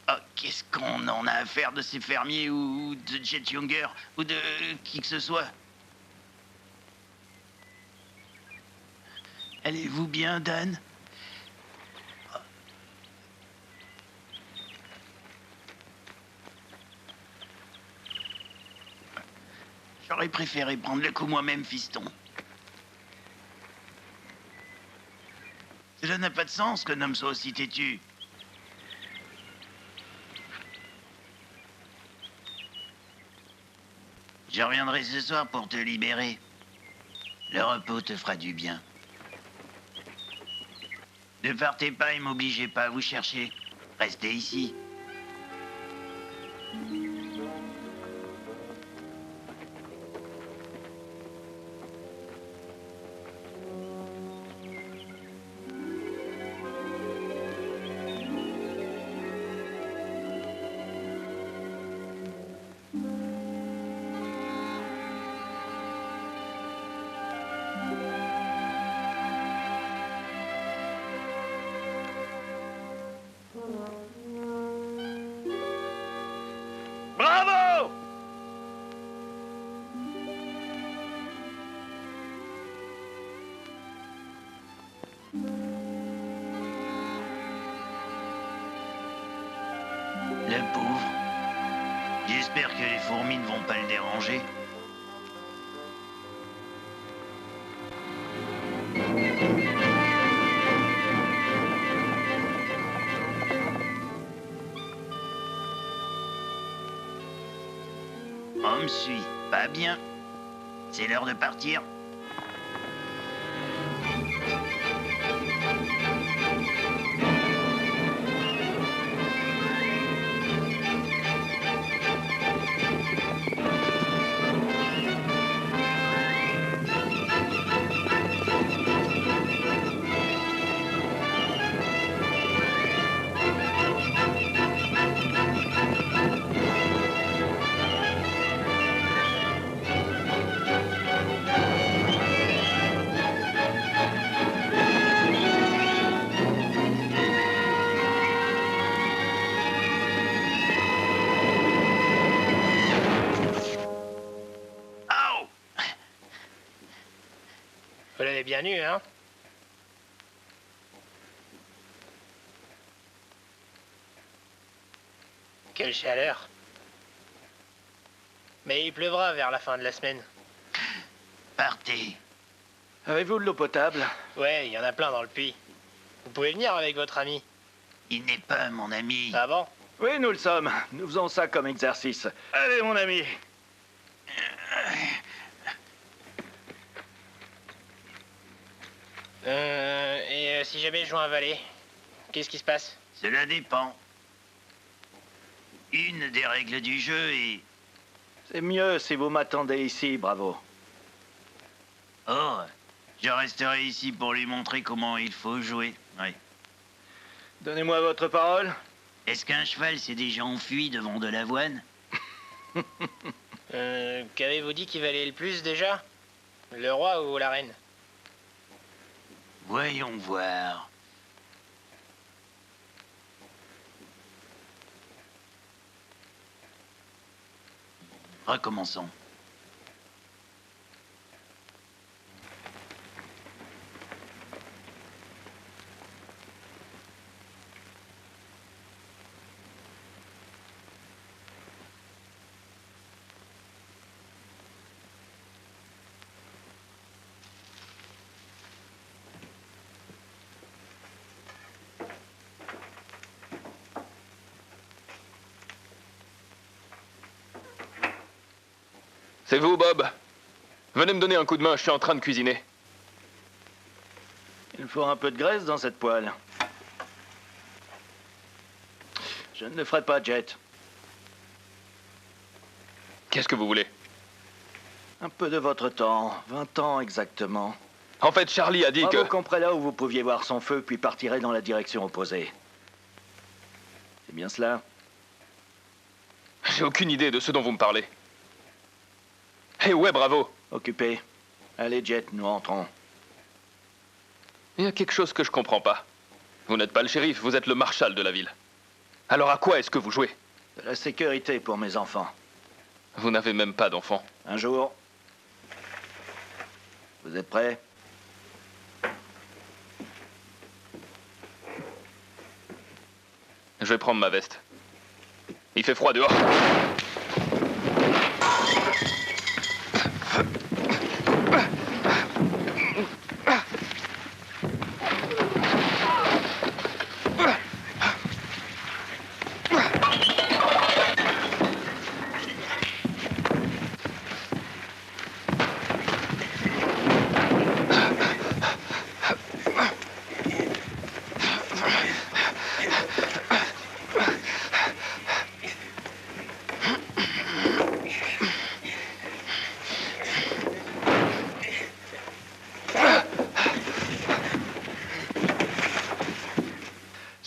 [SPEAKER 3] Ah, qu'est-ce qu'on en a à faire de ces fermiers ou de Jet Younger ou de qui que ce soit? Allez-vous bien, Dan? J'aurais préféré prendre le coup moi-même, fiston. Cela n'a pas de sens qu'un homme soit aussi têtu. Je reviendrai ce soir pour te libérer. Le repos te fera du bien. Ne partez pas et m'obligez pas à vous chercher. Restez ici.
[SPEAKER 4] Bravo!
[SPEAKER 3] Le pauvre. J'espère que les fourmis ne vont pas le déranger. On me suit. Pas bien. C'est l'heure de partir. Oh!
[SPEAKER 8] Vous l'avez bien eu, hein? Quelle chaleur. Mais il pleuvra vers la fin de la semaine.
[SPEAKER 3] Partez.
[SPEAKER 4] Avez-vous de l'eau potable?
[SPEAKER 8] Ouais, il y en a plein dans le puits. Vous pouvez venir avec votre ami.
[SPEAKER 3] Il n'est pas mon ami.
[SPEAKER 8] Ah bon?
[SPEAKER 4] Oui, nous le sommes. Nous faisons ça comme exercice. Allez, mon ami.
[SPEAKER 8] Si jamais je joue un valet, qu'est-ce qui se passe?
[SPEAKER 3] Cela dépend. Une des règles du jeu est...
[SPEAKER 4] C'est mieux si vous m'attendez ici, bravo.
[SPEAKER 3] Oh, je resterai ici pour lui montrer comment il faut jouer. Oui.
[SPEAKER 4] Donnez-moi votre parole.
[SPEAKER 3] Est-ce qu'un cheval s'est déjà enfui devant de l'avoine?
[SPEAKER 8] Qu'avez-vous dit qui valait le plus déjà? Le roi ou la reine?
[SPEAKER 3] Voyons voir. Recommençons.
[SPEAKER 1] C'est vous, Bob? Venez me donner un coup de main, je suis en train de cuisiner.
[SPEAKER 4] Il faut un peu de graisse dans cette poêle. Je ne le ferai pas, Jet.
[SPEAKER 1] Qu'est-ce que vous voulez?
[SPEAKER 4] Un peu de votre temps, 20 ans exactement.
[SPEAKER 1] En fait, Charlie a dit que...
[SPEAKER 4] Vous comprez là où vous pouviez voir son feu, puis partirez dans la direction opposée. C'est bien cela?
[SPEAKER 1] J'ai aucune idée de ce dont vous me parlez. Eh ouais, bravo.
[SPEAKER 4] Occupé. Allez, Jet, nous rentrons.
[SPEAKER 1] Il y a quelque chose que je comprends pas. Vous n'êtes pas le shérif, vous êtes le marshal de la ville. Alors à quoi est-ce que vous jouez?
[SPEAKER 4] De la sécurité pour mes enfants.
[SPEAKER 1] Vous n'avez même pas d'enfants.
[SPEAKER 4] Un jour. Vous êtes prêts?
[SPEAKER 1] Je vais prendre ma veste. Il fait froid dehors.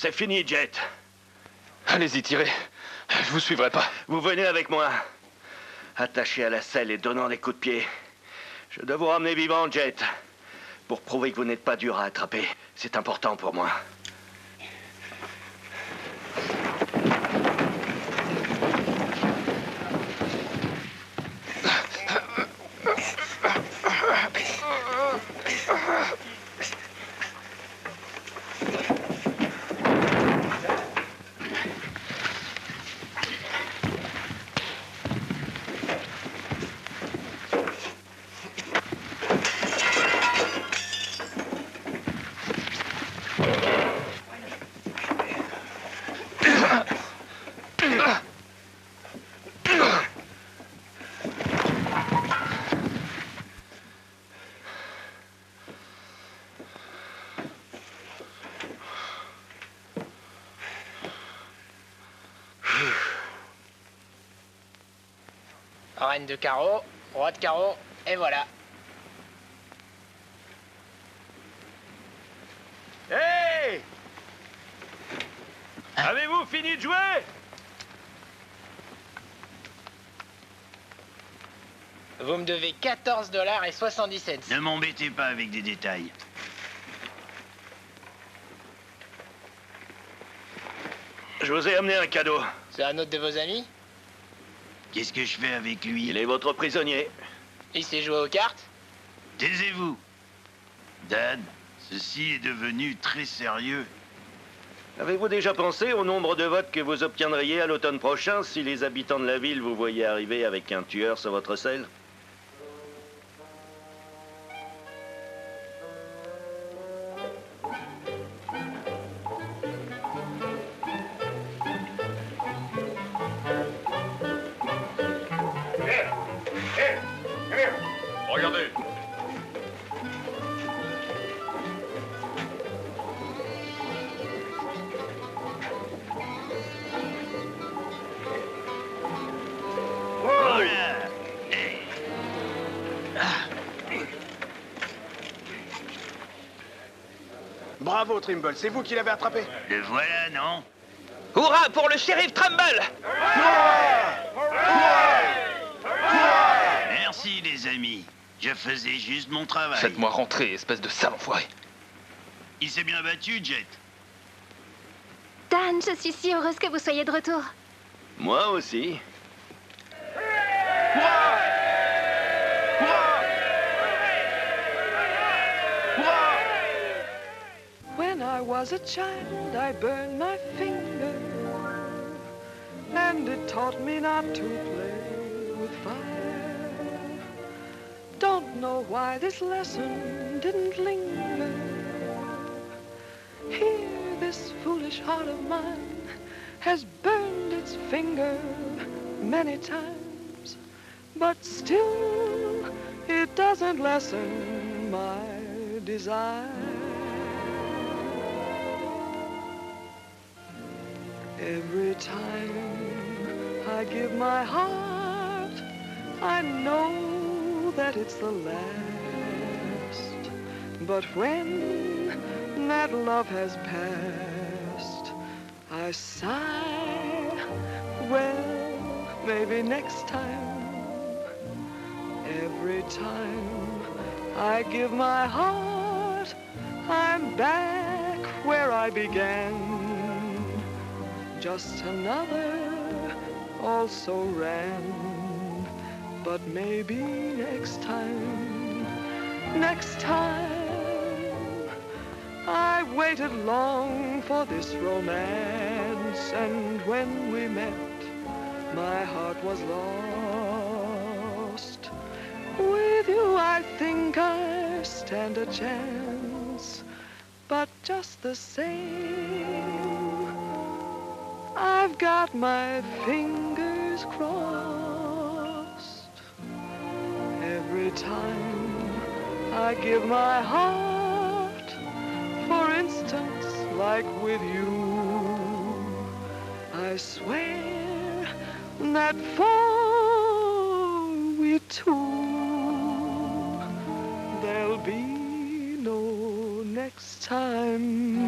[SPEAKER 4] C'est fini, Jet.
[SPEAKER 1] Allez-y, tirez. Je vous suivrai pas.
[SPEAKER 4] Vous venez avec moi. Attaché à la selle et donnant des coups de pied. Je dois vous ramener vivant, Jet. Pour prouver que vous n'êtes pas dur à attraper. C'est important pour moi.
[SPEAKER 8] Reine de carreau, roi de carreau, et voilà.
[SPEAKER 4] Hey! Avez-vous fini de jouer?
[SPEAKER 8] Vous me devez 14 $ et 70 cents.
[SPEAKER 3] Ne m'embêtez pas avec des détails.
[SPEAKER 4] Je vous ai amené un cadeau.
[SPEAKER 8] C'est un autre de vos amis?
[SPEAKER 3] Qu'est-ce que je fais avec lui?
[SPEAKER 4] Il est votre prisonnier.
[SPEAKER 8] Il sait jouer aux cartes?
[SPEAKER 3] Taisez-vous. Dan, ceci est devenu très sérieux.
[SPEAKER 4] Avez-vous déjà pensé au nombre de votes que vous obtiendriez à l'automne prochain si les habitants de la ville vous voyaient arriver avec un tueur sur votre selle?
[SPEAKER 10] Regardez.
[SPEAKER 3] Voilà.
[SPEAKER 7] Bravo, Trimble, c'est vous qui l'avez attrapé.
[SPEAKER 3] Le voilà, non?
[SPEAKER 1] Hurrah pour le shérif Trimble!
[SPEAKER 3] Merci, les amis. Je faisais juste mon travail.
[SPEAKER 1] Faites-moi rentrer, espèce de sale enfoiré.
[SPEAKER 3] Il s'est bien battu, Jet.
[SPEAKER 6] Dan, je suis si heureuse que vous soyez de retour.
[SPEAKER 4] Moi aussi.
[SPEAKER 5] When I was a child, I burned my finger, and it taught me not to play with fire. Don't know why this lesson didn't linger. Here, this foolish heart of mine has burned its finger many times, but still it doesn't lessen my desire. Every time I give my heart, I know that it's the last. But when that love has passed, I sigh, well, maybe next time. Every time I give my heart, I'm back where I began. Just another also ran, but maybe next time, I waited long for this romance, and when we met, my heart was lost. With you I think I stand a chance, but just the same, I've got my fingers crossed. Every time I give my heart, for instance, like with you, I swear that for we two, there'll be no next time.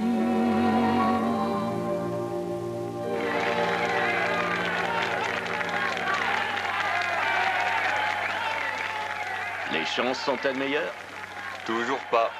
[SPEAKER 4] chances sont-elles meilleures?
[SPEAKER 10] Toujours pas.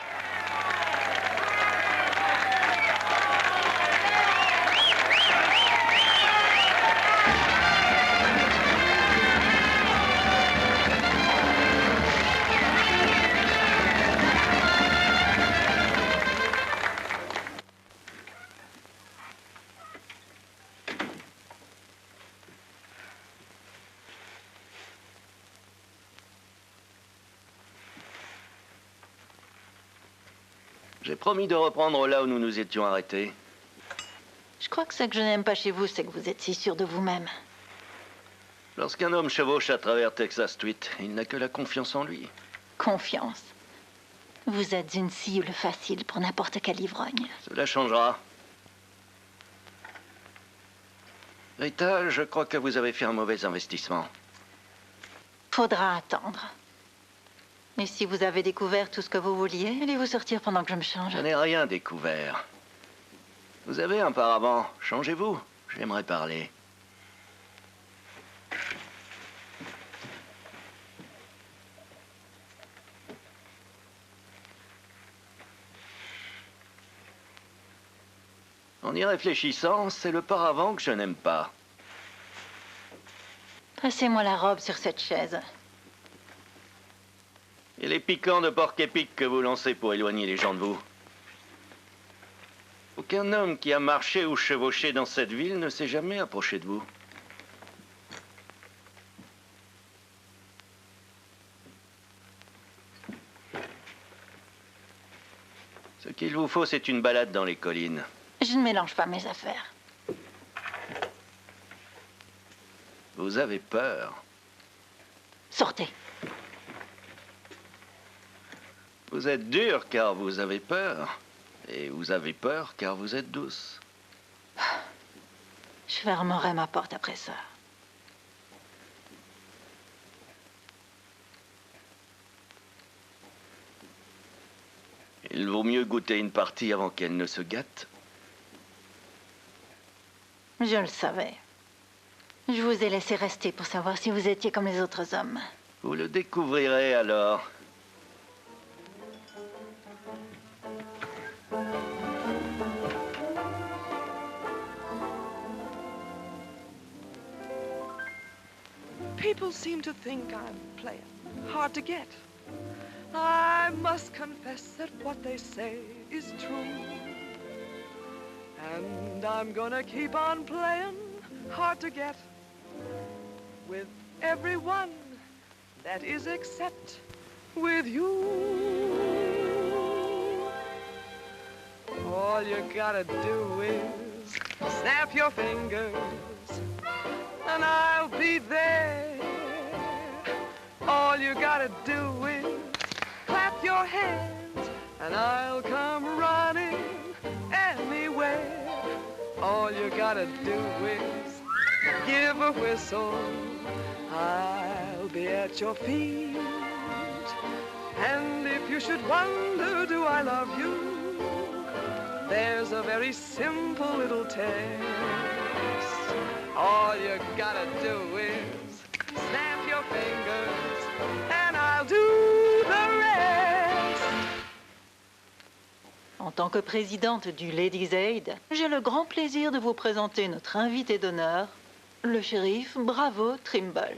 [SPEAKER 4] J'ai promis de reprendre là où nous nous étions arrêtés.
[SPEAKER 9] Je crois que ce que je n'aime pas chez vous, c'est que vous êtes si sûr de vous-même.
[SPEAKER 4] Lorsqu'un homme chevauche à travers Texas Street, il n'a que la confiance en lui.
[SPEAKER 9] Confiance. Vous êtes une cible facile pour n'importe quel ivrogne.
[SPEAKER 4] Cela changera. Rita, je crois que vous avez fait un mauvais investissement.
[SPEAKER 9] Faudra attendre. Et si vous avez découvert tout ce que vous vouliez, allez-vous sortir pendant que je me change?
[SPEAKER 4] Je n'ai rien découvert. Vous avez un paravent. Changez-vous. J'aimerais parler. En y réfléchissant, c'est le paravent que je n'aime pas.
[SPEAKER 9] Passez-moi la robe sur cette chaise.
[SPEAKER 4] Et les piquants de porc-épic que vous lancez pour éloigner les gens de vous. Aucun homme qui a marché ou chevauché dans cette ville ne s'est jamais approché de vous. Ce qu'il vous faut, c'est une balade dans les collines.
[SPEAKER 9] Je ne mélange pas mes affaires.
[SPEAKER 4] Vous avez peur.
[SPEAKER 9] Sortez.
[SPEAKER 4] Vous êtes dur car vous avez peur. Et vous avez peur car vous êtes douce.
[SPEAKER 9] Je fermerai ma porte après ça.
[SPEAKER 4] Il vaut mieux goûter une partie avant qu'elle ne se gâte.
[SPEAKER 9] Je le savais. Je vous ai laissé rester pour savoir si vous étiez comme les autres hommes.
[SPEAKER 4] Vous le découvrirez alors.
[SPEAKER 5] People seem to think I'm playing hard to get. I must confess that what they say is true. And I'm gonna keep on playing hard to get with everyone, that is except with you. All you gotta do is snap your fingers and I'll be there. All you gotta do is clap your hands and I'll come running anywhere. All you gotta do is give a whistle. I'll be at your feet. And if you should wonder, do I love you? There's a very simple little test. All you gotta do is snap your fingers and I'll do the rest.
[SPEAKER 9] En tant que présidente du Ladies Aid, j'ai le grand plaisir de vous présenter notre invité d'honneur, le shérif Bravo Trimble.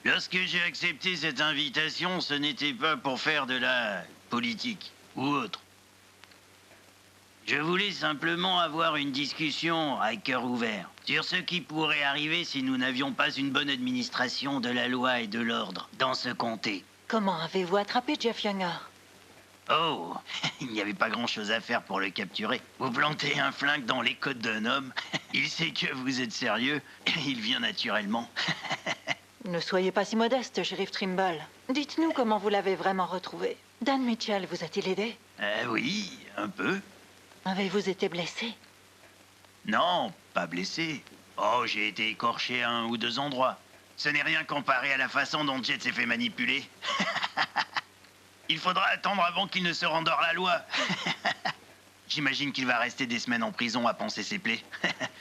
[SPEAKER 3] Lorsque j'ai accepté cette invitation, ce n'était pas pour faire de la politique ou autre. Je voulais simplement avoir une discussion à cœur ouvert sur ce qui pourrait arriver si nous n'avions pas une bonne administration de la loi et de l'ordre dans ce comté.
[SPEAKER 9] Comment avez-vous attrapé Jeff Younger?
[SPEAKER 3] Oh, il n'y avait pas grand-chose à faire pour le capturer. Vous plantez un flingue dans les côtes d'un homme, il sait que vous êtes sérieux, et il vient naturellement.
[SPEAKER 9] Ne soyez pas si modeste, shérif Trimble. Dites-nous comment vous l'avez vraiment retrouvé. Dan Mitchell vous a-t-il aidé?
[SPEAKER 3] Oui, un peu.
[SPEAKER 9] Avez-vous été blessé?
[SPEAKER 3] Non, pas blessé. Oh, j'ai été écorché à 1 ou 2 endroits. Ce n'est rien comparé à la façon dont Jet s'est fait manipuler. Il faudra attendre avant qu'il ne se rende hors la loi. J'imagine qu'il va rester des semaines en prison à panser ses plaies.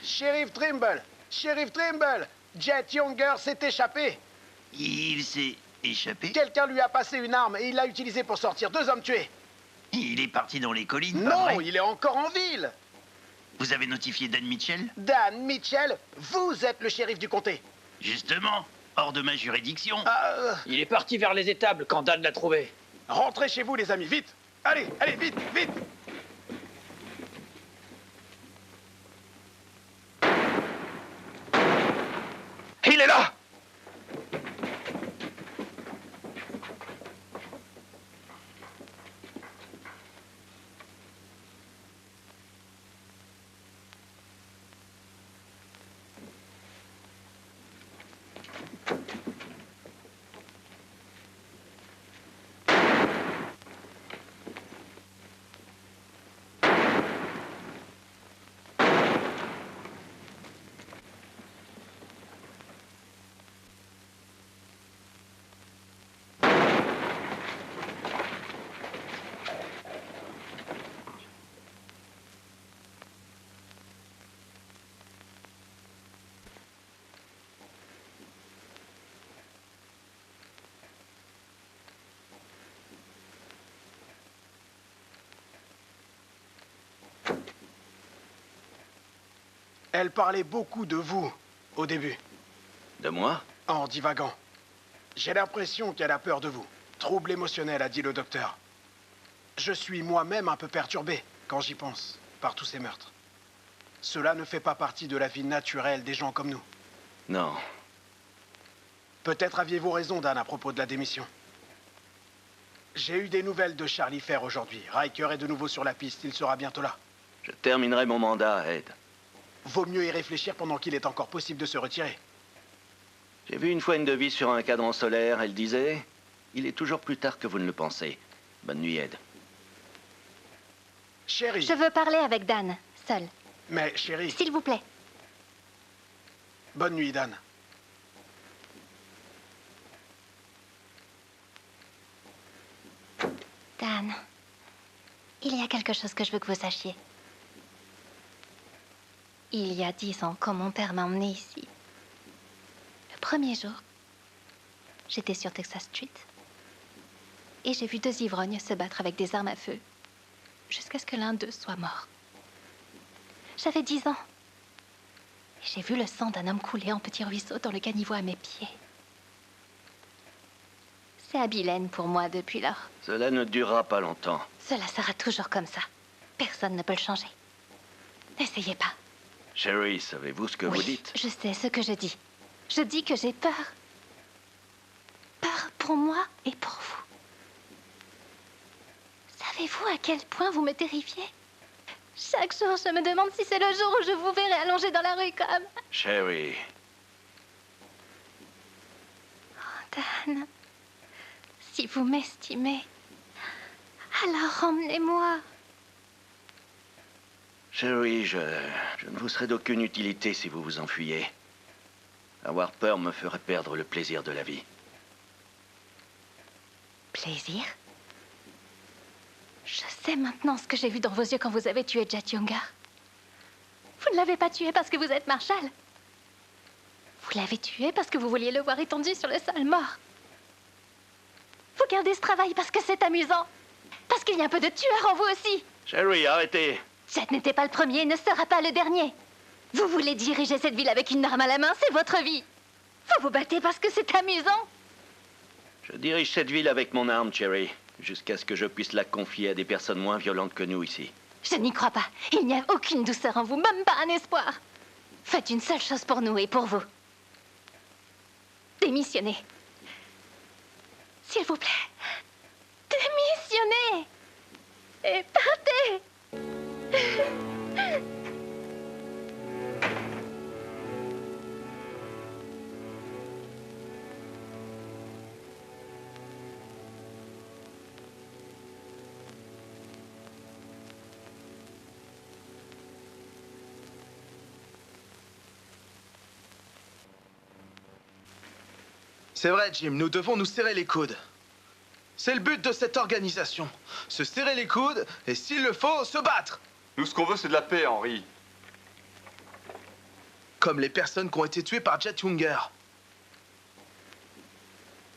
[SPEAKER 7] Shérif Trimble, Shérif Trimble, Jet Younger s'est échappé.
[SPEAKER 3] Il s'est échappé?
[SPEAKER 7] Quelqu'un lui a passé une arme et il l'a utilisée pour sortir 2 hommes tués.
[SPEAKER 3] Il est parti dans les collines, pas
[SPEAKER 7] Non,
[SPEAKER 3] vrai?
[SPEAKER 7] il est encore en ville.
[SPEAKER 3] Vous avez notifié Dan Mitchell?
[SPEAKER 7] Dan Mitchell, vous êtes le shérif du comté.
[SPEAKER 3] Justement, hors de ma juridiction.
[SPEAKER 2] Il est parti vers les étables quand Dan l'a trouvé.
[SPEAKER 7] Rentrez chez vous, les amis, vite. Allez, allez, vite, vite.
[SPEAKER 4] Il est là!
[SPEAKER 7] Elle parlait beaucoup de vous, au début,
[SPEAKER 4] De moi?
[SPEAKER 7] en divaguant. J'ai l'impression qu'elle a peur de vous. Trouble émotionnel, a dit le docteur. Je suis moi-même un peu perturbé, quand j'y pense, par tous ces meurtres. Cela ne fait pas partie de la vie naturelle des gens comme nous.
[SPEAKER 4] Non.
[SPEAKER 7] Peut-être aviez-vous raison, Dan, à propos de la démission. J'ai eu des nouvelles de Charlie Fair aujourd'hui. Riker est de nouveau sur la piste, il sera bientôt là.
[SPEAKER 4] Je terminerai mon mandat, Ed.
[SPEAKER 7] Vaut mieux y réfléchir pendant qu'il est encore possible de se retirer.
[SPEAKER 4] J'ai vu une fois une devise sur un cadran solaire. Elle disait « Il est toujours plus tard que vous ne le pensez. » Bonne nuit, Ed.
[SPEAKER 7] Chérie.
[SPEAKER 6] Je veux parler avec Dan, seul.
[SPEAKER 7] Mais chérie.
[SPEAKER 6] S'il vous plaît.
[SPEAKER 7] Bonne nuit, Dan.
[SPEAKER 6] Dan, il y a quelque chose que je veux que vous sachiez. Il y a 10 ans, quand mon père m'a emmené ici, le premier jour, j'étais sur Texas Street et j'ai vu 2 ivrognes se battre avec des armes à feu jusqu'à ce que l'un d'eux soit mort. J'avais 10 ans. Et j'ai vu le sang d'un homme couler en petits ruisseaux dans le caniveau à mes pieds. C'est Abilène pour moi depuis lors.
[SPEAKER 4] Cela ne durera pas longtemps.
[SPEAKER 6] Cela sera toujours comme ça. Personne ne peut le changer. N'essayez pas.
[SPEAKER 4] Sherry, savez-vous ce que vous dites?
[SPEAKER 6] Je sais ce que je dis. Je dis que j'ai peur. Peur pour moi et pour vous. Savez-vous à quel point vous me terrifiez? Chaque jour, je me demande si c'est le jour où je vous verrai allongé dans la rue comme...
[SPEAKER 4] Sherry.
[SPEAKER 6] Oh, Dan. Si vous m'estimez, alors emmenez-moi.
[SPEAKER 4] Sherry, je ne vous serai d'aucune utilité si vous vous enfuyez. Avoir peur me ferait perdre le plaisir de la vie.
[SPEAKER 6] Plaisir? Je sais maintenant ce que j'ai vu dans vos yeux quand vous avez tué Jet Younger. Vous ne l'avez pas tué parce que vous êtes Marshall. Vous l'avez tué parce que vous vouliez le voir étendu sur le sol, mort. Vous gardez ce travail parce que c'est amusant. Parce qu'il y a un peu de tueur en vous aussi.
[SPEAKER 4] Sherry, arrêtez.
[SPEAKER 6] Jet n'était pas le premier et ne sera pas le dernier. Vous voulez diriger cette ville avec une arme à la main, c'est votre vie. Vous vous battez parce que c'est amusant.
[SPEAKER 4] Je dirige cette ville avec mon arme, Cherry, jusqu'à ce que je puisse la confier à des personnes moins violentes que nous ici.
[SPEAKER 6] Je n'y crois pas. Il n'y a aucune douceur en vous, même pas un espoir. Faites une seule chose pour nous et pour vous. Démissionnez. S'il vous plaît. Démissionnez. Et partez.
[SPEAKER 11] C'est vrai, Jim, nous devons nous serrer les coudes. C'est le but de cette organisation. Se serrer les coudes et, s'il le faut, se battre.
[SPEAKER 10] Nous, ce qu'on veut, c'est de la paix, Henry.
[SPEAKER 11] Comme les personnes qui ont été tuées par Jet Younger.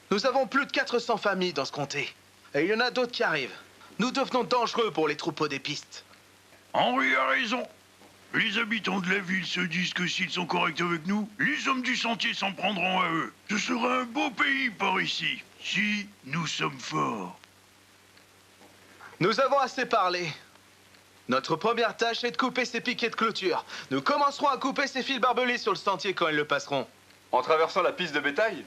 [SPEAKER 11] Nous avons plus de 400 familles dans ce comté. Et il y en a d'autres qui arrivent. Nous devenons dangereux pour les troupeaux des pistes.
[SPEAKER 3] Henry a raison. Les habitants de la ville se disent que s'ils sont corrects avec nous, les hommes du sentier s'en prendront à eux. Ce sera un beau pays par ici, si nous sommes forts.
[SPEAKER 11] Nous avons assez parlé. Notre première tâche est de couper ces piquets de clôture. Nous commencerons à couper ces fils barbelés sur le sentier quand ils le passeront.
[SPEAKER 10] En traversant la piste de bétail?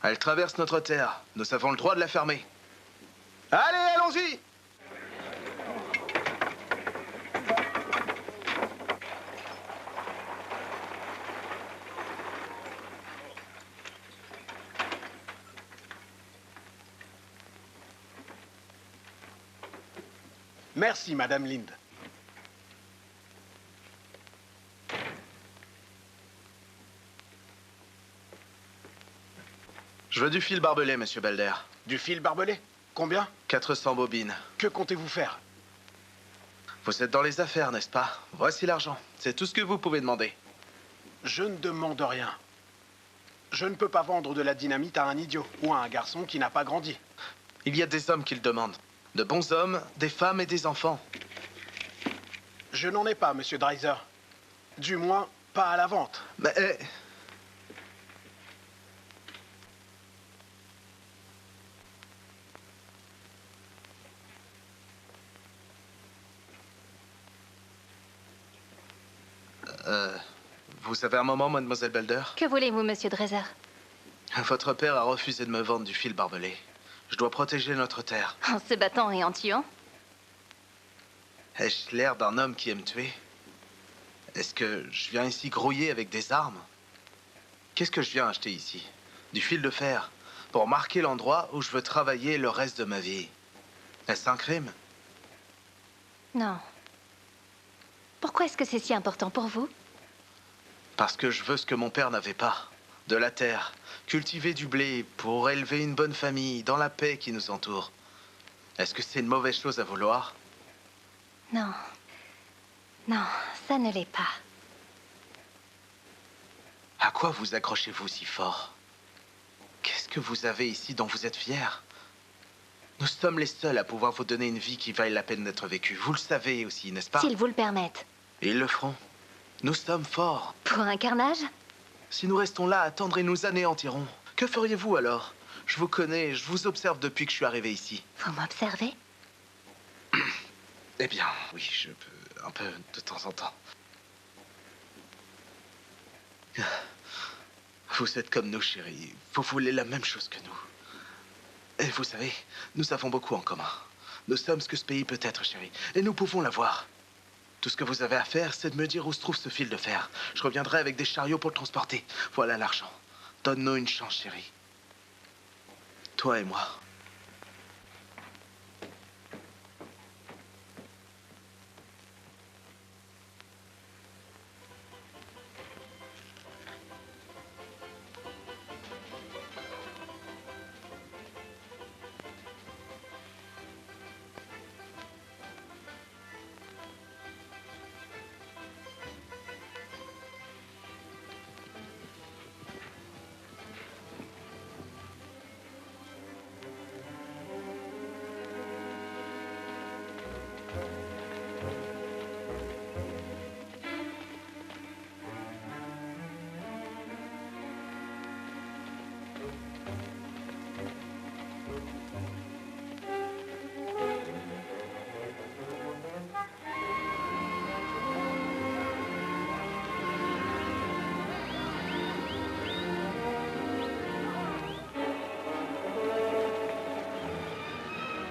[SPEAKER 11] Elle traverse notre terre. Nous avons le droit de la fermer. Allez, allons-y!
[SPEAKER 7] Merci, Madame Lind.
[SPEAKER 11] Je veux du fil barbelé, Monsieur Belder.
[SPEAKER 7] Du fil barbelé? Combien?
[SPEAKER 11] 400 bobines.
[SPEAKER 7] Que comptez-vous faire?
[SPEAKER 11] Vous êtes dans les affaires, n'est-ce pas? Voici l'argent. C'est tout ce que vous pouvez demander.
[SPEAKER 7] Je ne demande rien. Je ne peux pas vendre de la dynamite à un idiot ou à un garçon qui n'a pas grandi.
[SPEAKER 11] Il y a des hommes qui le demandent. De bons hommes, des femmes et des enfants.
[SPEAKER 7] Je n'en ai pas, Monsieur Dreiser. Du moins, pas à la vente.
[SPEAKER 11] Mais... Vous avez un moment, mademoiselle Belder?
[SPEAKER 6] Que voulez-vous, monsieur Dreiser?
[SPEAKER 11] Votre père a refusé de me vendre du fil barbelé. Je dois protéger notre terre.
[SPEAKER 6] En se battant et en tuant?
[SPEAKER 11] Ai-je l'air d'un homme qui aime tuer? Est-ce que je viens ici grouiller avec des armes? Qu'est-ce que je viens acheter ici? Du fil de fer, pour marquer l'endroit où je veux travailler le reste de ma vie. Est-ce un crime?
[SPEAKER 6] Non. Pourquoi est-ce que c'est si important pour vous?
[SPEAKER 11] Parce que je veux ce que mon père n'avait pas. De la terre, cultiver du blé pour élever une bonne famille dans la paix qui nous entoure. Est-ce que c'est une mauvaise chose à vouloir?
[SPEAKER 6] Non. Non, ça ne l'est pas.
[SPEAKER 11] À quoi vous accrochez-vous si fort? Qu'est-ce que vous avez ici dont vous êtes fier? Nous sommes les seuls à pouvoir vous donner une vie qui vaille la peine d'être vécue. Vous le savez aussi, n'est-ce pas?
[SPEAKER 6] S'ils vous le permettent.
[SPEAKER 11] Ils le feront. Nous sommes forts.
[SPEAKER 6] Pour un carnage?
[SPEAKER 11] Si nous restons là à attendre, ils nous anéantiront. Que feriez-vous alors? Je vous connais, je vous observe depuis que je suis arrivé ici.
[SPEAKER 6] Vous m'observez?
[SPEAKER 11] Eh bien, oui, je peux un peu de temps en temps. Vous êtes comme nous, chérie. Vous voulez la même chose que nous. Et vous savez, nous avons beaucoup en commun. Nous sommes ce que ce pays peut être, chérie. Et nous pouvons l'avoir. Tout ce que vous avez à faire, c'est de me dire où se trouve ce fil de fer. Je reviendrai avec des chariots pour le transporter. Voilà l'argent. Donne-nous une chance, chérie. Toi et moi.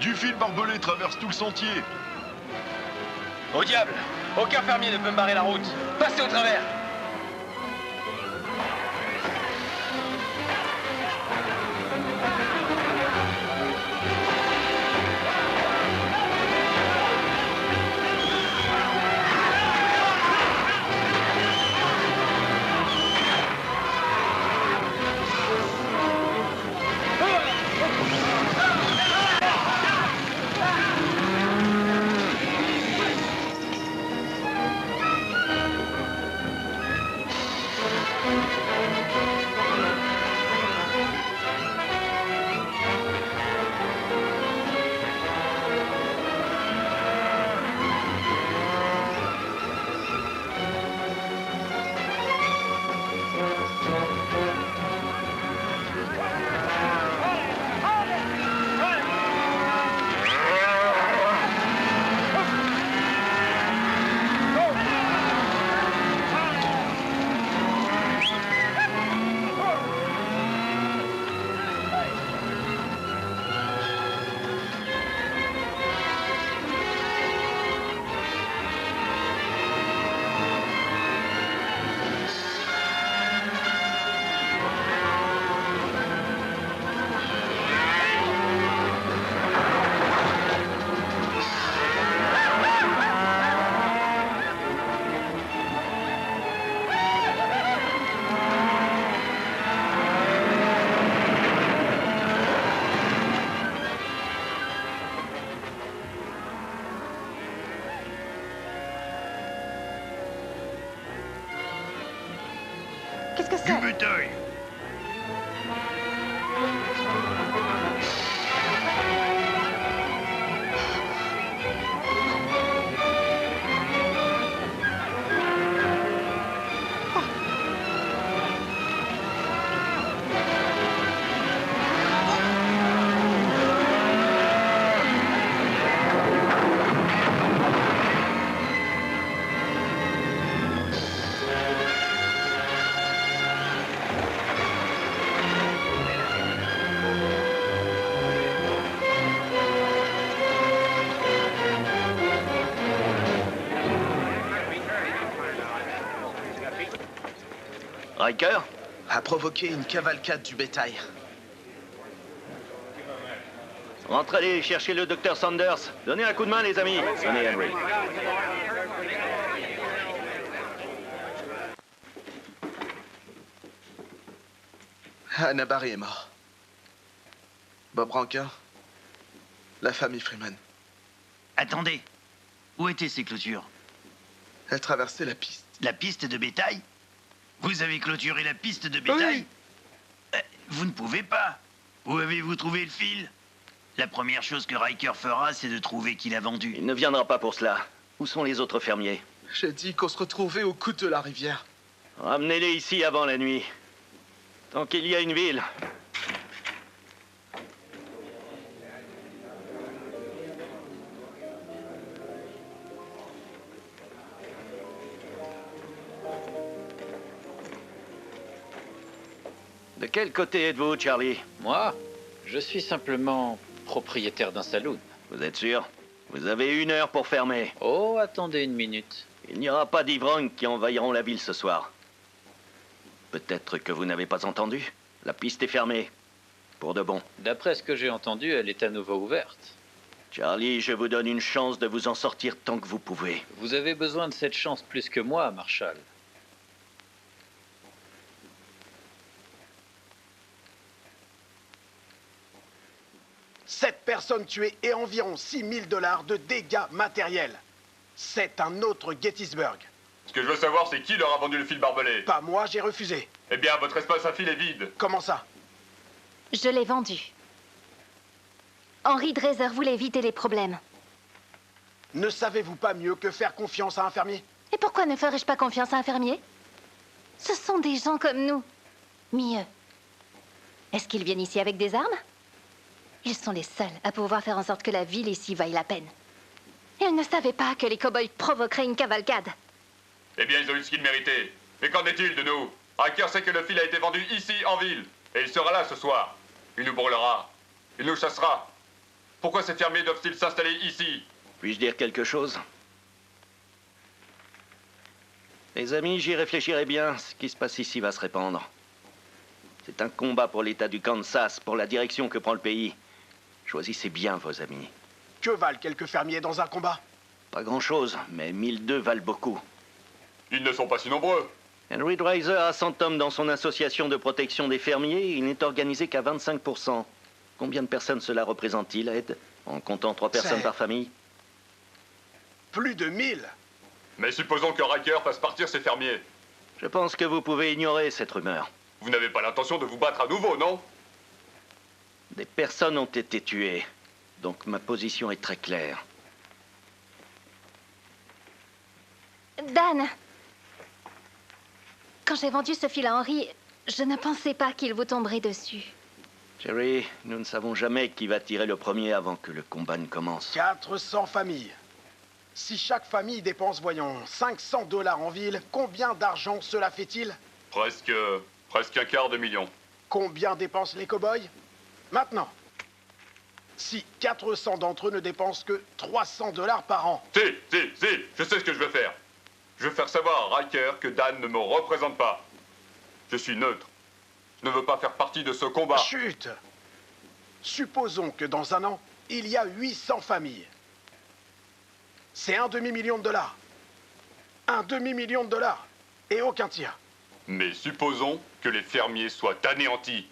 [SPEAKER 12] Du fil barbelé traverse tout le sentier.
[SPEAKER 8] Au diable! Aucun fermier ne peut me barrer la route. Passez au travers!
[SPEAKER 3] Du bétail.
[SPEAKER 4] Riker?
[SPEAKER 11] A provoqué une cavalcade du bétail.
[SPEAKER 4] Rentrez chercher le docteur Sanders. Donnez un coup de main, les amis. Donnez, Henry.
[SPEAKER 11] Anna Barry est mort. Bob Rankin. La famille Freeman.
[SPEAKER 3] Attendez. Où étaient ces clôtures?
[SPEAKER 11] Elle traversait la piste.
[SPEAKER 3] La piste de bétail? Vous avez clôturé la piste de bétail?
[SPEAKER 11] Oui.
[SPEAKER 3] Vous ne pouvez pas. Où avez-vous trouvé le fil? La première chose que Riker fera, c'est de trouver qui l'a vendu.
[SPEAKER 4] Il ne viendra pas pour cela. Où sont les autres fermiers?
[SPEAKER 11] J'ai dit qu'on se retrouvait au coude de la rivière.
[SPEAKER 4] Ramenez-les ici avant la nuit. Tant qu'il y a une ville. De quel côté êtes-vous, Charlie?
[SPEAKER 2] Moi, je suis simplement propriétaire d'un saloon.
[SPEAKER 4] Vous êtes sûr? Vous avez 1 heure pour fermer.
[SPEAKER 2] Oh, attendez une minute.
[SPEAKER 4] Il n'y aura pas d'ivrognes qui envahiront la ville ce soir. Peut-être que vous n'avez pas entendu. La piste est fermée. Pour de bon.
[SPEAKER 2] D'après ce que j'ai entendu, elle est à nouveau ouverte.
[SPEAKER 4] Charlie, je vous donne une chance de vous en sortir tant que vous pouvez.
[SPEAKER 2] Vous avez besoin de cette chance plus que moi, Marshall.
[SPEAKER 7] Sept personnes tuées et environ 6 000 $ de dégâts matériels. C'est un autre Gettysburg.
[SPEAKER 10] Ce que je veux savoir, c'est qui leur a vendu le fil barbelé?
[SPEAKER 7] Pas moi, j'ai refusé.
[SPEAKER 10] Eh bien, votre espace à fil est vide.
[SPEAKER 7] Comment ça?
[SPEAKER 6] Je l'ai vendu. Henry Dreiser voulait éviter les problèmes.
[SPEAKER 7] Ne savez-vous pas mieux que faire confiance à un fermier?
[SPEAKER 6] Et pourquoi ne ferais-je pas confiance à un fermier? Ce sont des gens comme nous. Mieux. Est-ce qu'ils viennent ici avec des armes? Ils sont les seuls à pouvoir faire en sorte que la ville ici vaille la peine. Ils ne savaient pas que les cow-boys provoqueraient une cavalcade.
[SPEAKER 10] Eh bien, ils ont eu ce qu'ils méritaient. Mais qu'en est-il de nous? Riker sait que le fil a été vendu ici, en ville. Et il sera là ce soir. Il nous brûlera. Il nous chassera. Pourquoi ces fermiers doivent-ils s'installer ici?
[SPEAKER 4] Puis-je dire quelque chose? Les amis, j'y réfléchirai bien. Ce qui se passe ici va se répandre. C'est un combat pour l'État du Kansas, pour la direction que prend le pays. Choisissez bien vos amis.
[SPEAKER 7] Que valent quelques fermiers dans un combat?
[SPEAKER 4] Pas grand-chose, mais 1002 valent beaucoup.
[SPEAKER 10] Ils ne sont pas si nombreux.
[SPEAKER 4] Henry Dreiser a 100 hommes dans son association de protection des fermiers et il n'est organisé qu'à 25%. Combien de personnes cela représente-t-il, Ed? En comptant 3 personnes par famille?
[SPEAKER 7] Plus de 1000.
[SPEAKER 10] Mais supposons que Riker fasse partir ses fermiers.
[SPEAKER 4] Je pense que vous pouvez ignorer cette rumeur.
[SPEAKER 10] Vous n'avez pas l'intention de vous battre à nouveau, non?
[SPEAKER 4] Des personnes ont été tuées. Donc ma position est très claire.
[SPEAKER 6] Dan! Quand j'ai vendu ce fil à Henry, je ne pensais pas qu'il vous tomberait dessus.
[SPEAKER 4] Jerry, nous ne savons jamais qui va tirer le premier avant que le combat ne commence.
[SPEAKER 7] 400 familles. Si chaque famille dépense, voyons, 500 $ en ville, combien d'argent cela fait-il?
[SPEAKER 10] Presque un quart de million.
[SPEAKER 7] Combien dépensent les cow-boys? Maintenant, si 400 d'entre eux ne dépensent que 300 $ par an.
[SPEAKER 10] Si, je sais ce que je veux faire. Je veux faire savoir à Riker que Dan ne me représente pas. Je suis neutre. Je ne veux pas faire partie de ce combat.
[SPEAKER 7] Chut! Supposons que dans un an, il y a 800 familles. C'est $1 demi-million. $1 demi-million. Et aucun tir.
[SPEAKER 10] Mais supposons que les fermiers soient anéantis.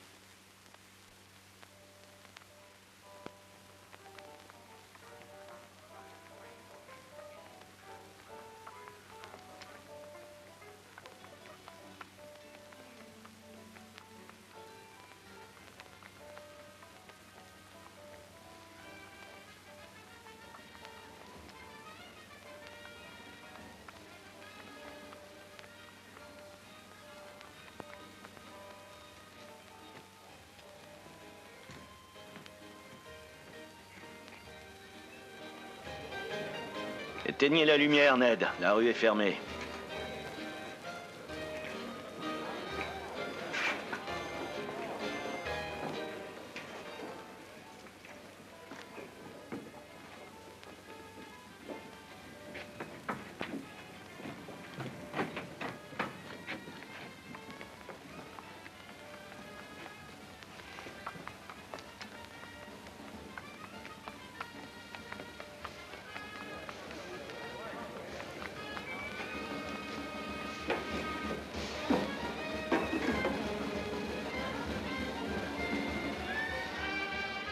[SPEAKER 4] Éteignez la lumière, Ned. La rue est fermée.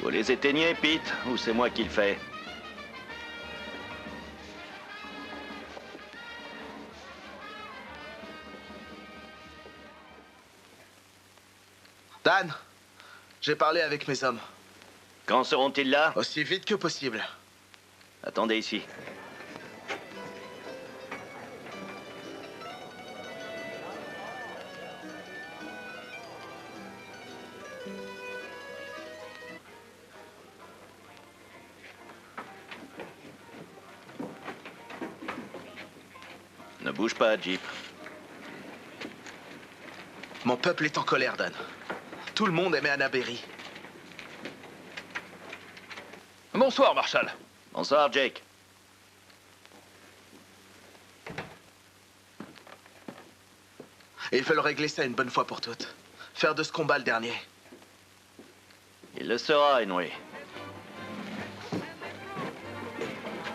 [SPEAKER 4] Vous les éteignez, Pete, ou c'est moi qui le fais?
[SPEAKER 11] Dan, j'ai parlé avec mes hommes.
[SPEAKER 4] Quand seront-ils là?
[SPEAKER 11] Aussi vite que possible.
[SPEAKER 4] Attendez ici. Ne bouge pas, Jeep.
[SPEAKER 11] Mon peuple est en colère, Dan. Tout le monde aimait Anna Berry.
[SPEAKER 1] Bonsoir, Marshal.
[SPEAKER 4] Bonsoir, Jake.
[SPEAKER 11] Et ils veulent régler ça une bonne fois pour toutes. Faire de ce combat le dernier.
[SPEAKER 4] Il le sera, Henry.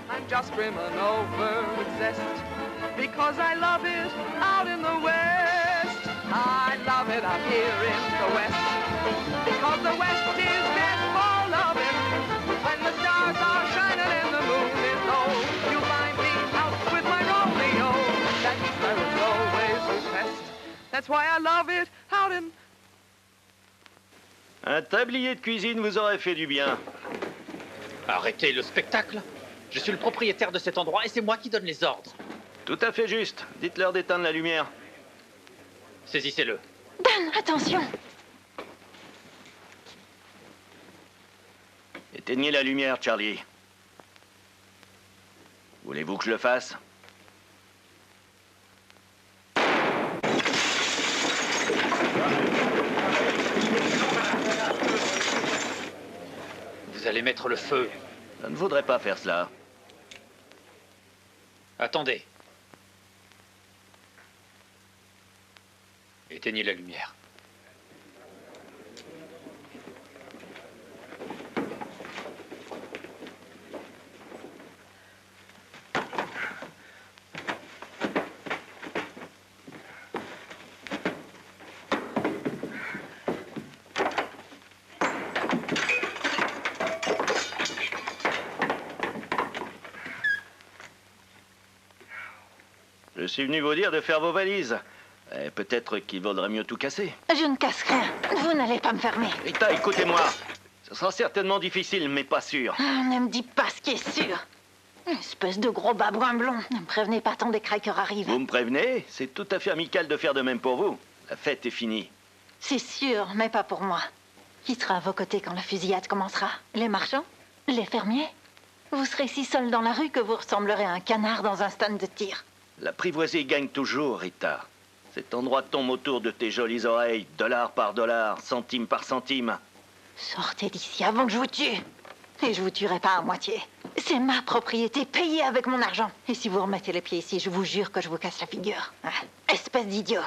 [SPEAKER 5] I'm just brimming over with zest because I love it out in the west. I love it out here in the west because the west is best for loving. When the stars are shining and the moon is low, you'll find me out with my Romeo. That east I was always west. That's why I love it out in...
[SPEAKER 4] Un tablier de cuisine vous aurait fait du bien.
[SPEAKER 2] Arrêtez le spectacle. Je suis le propriétaire de cet endroit et c'est moi qui donne les ordres.
[SPEAKER 4] Tout à fait juste. Dites-leur d'éteindre la lumière.
[SPEAKER 2] Saisissez-le.
[SPEAKER 9] Dan, attention!
[SPEAKER 4] Éteignez la lumière, Charlie. Voulez-vous que je le fasse?
[SPEAKER 2] Vous allez mettre le feu.
[SPEAKER 4] Je ne voudrais pas faire cela.
[SPEAKER 2] Attendez. Éteignez la lumière.
[SPEAKER 4] Je suis venu vous dire de faire vos valises. Peut-être qu'il vaudrait mieux tout casser.
[SPEAKER 9] Je ne casse rien. Vous n'allez pas me fermer.
[SPEAKER 4] Rita, écoutez-moi. Ce sera certainement difficile, mais pas sûr.
[SPEAKER 9] Ah, ne me dis pas ce qui est sûr. Espèce de gros babouin blond. Ne me prévenez pas tant des craqueurs arrivent.
[SPEAKER 4] Vous me prévenez? C'est tout à fait amical de faire de même pour vous. La fête est finie.
[SPEAKER 9] C'est sûr, mais pas pour moi. Qui sera à vos côtés quand la fusillade commencera? Les marchands? Les fermiers? Vous serez si seul dans la rue que vous ressemblerez à un canard dans un stand de tir.
[SPEAKER 4] L'apprivoisé gagne toujours, Rita. Cet endroit tombe autour de tes jolies oreilles, dollar par dollar, centime par centime.
[SPEAKER 9] Sortez d'ici avant que je vous tue. Et je vous tuerai pas à moitié. C'est ma propriété, payée avec mon argent. Et si vous remettez les pieds ici, je vous jure que je vous casse la figure. Ah, espèce d'idiot.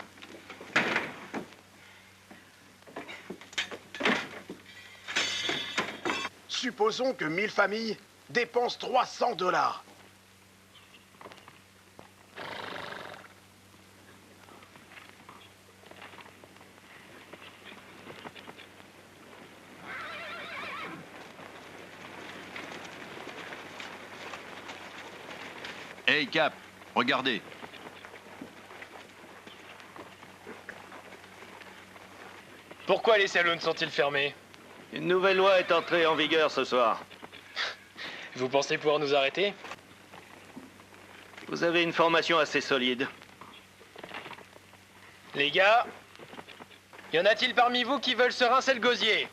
[SPEAKER 7] Supposons que 1000 familles dépensent 300 $.
[SPEAKER 3] Hey Cap, regardez.
[SPEAKER 8] Pourquoi les saloons sont-ils fermés?
[SPEAKER 4] Une nouvelle loi est entrée en vigueur ce soir.
[SPEAKER 8] Vous pensez pouvoir nous arrêter?
[SPEAKER 4] Vous avez une formation assez solide.
[SPEAKER 8] Les gars, y en a-t-il parmi vous qui veulent se rincer le gosier?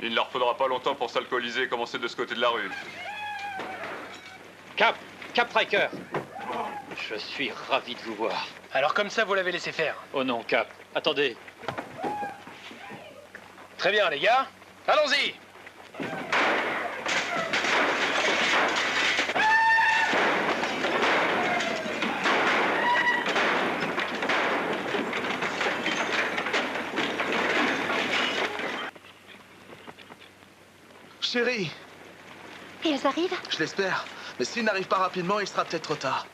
[SPEAKER 10] Il ne leur faudra pas longtemps pour s'alcooliser et commencer de ce côté de la rue.
[SPEAKER 2] Cap Riker. Je suis ravi de vous voir.
[SPEAKER 8] Alors comme ça, vous l'avez laissé faire.
[SPEAKER 2] Oh non, Cap. Attendez.
[SPEAKER 8] Très bien, les gars. Allons-y.
[SPEAKER 11] Chérie,
[SPEAKER 6] Ils arrivent?
[SPEAKER 11] je l'espère. Mais s'ils n'arrivent pas rapidement, il sera peut-être trop tard.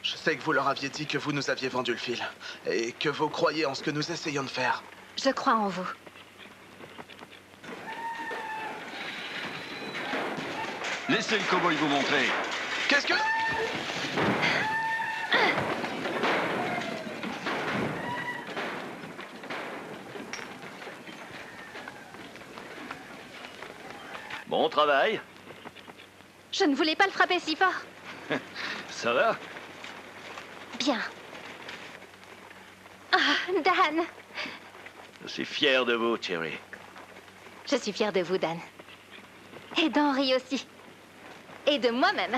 [SPEAKER 11] Je sais que vous leur aviez dit que vous nous aviez vendu le fil. Et que vous croyez en ce que nous essayons de faire.
[SPEAKER 6] Je crois en vous.
[SPEAKER 3] Laissez le cow-boy vous montrer.
[SPEAKER 11] Qu'est-ce que...
[SPEAKER 4] Bon travail.
[SPEAKER 6] Je ne voulais pas le frapper si fort.
[SPEAKER 4] Ça va?
[SPEAKER 6] Bien. Ah, Dan.
[SPEAKER 4] Je suis fier de vous, Cherry.
[SPEAKER 6] Je suis fière de vous, Dan. Et d'Henri aussi. Et de moi-même.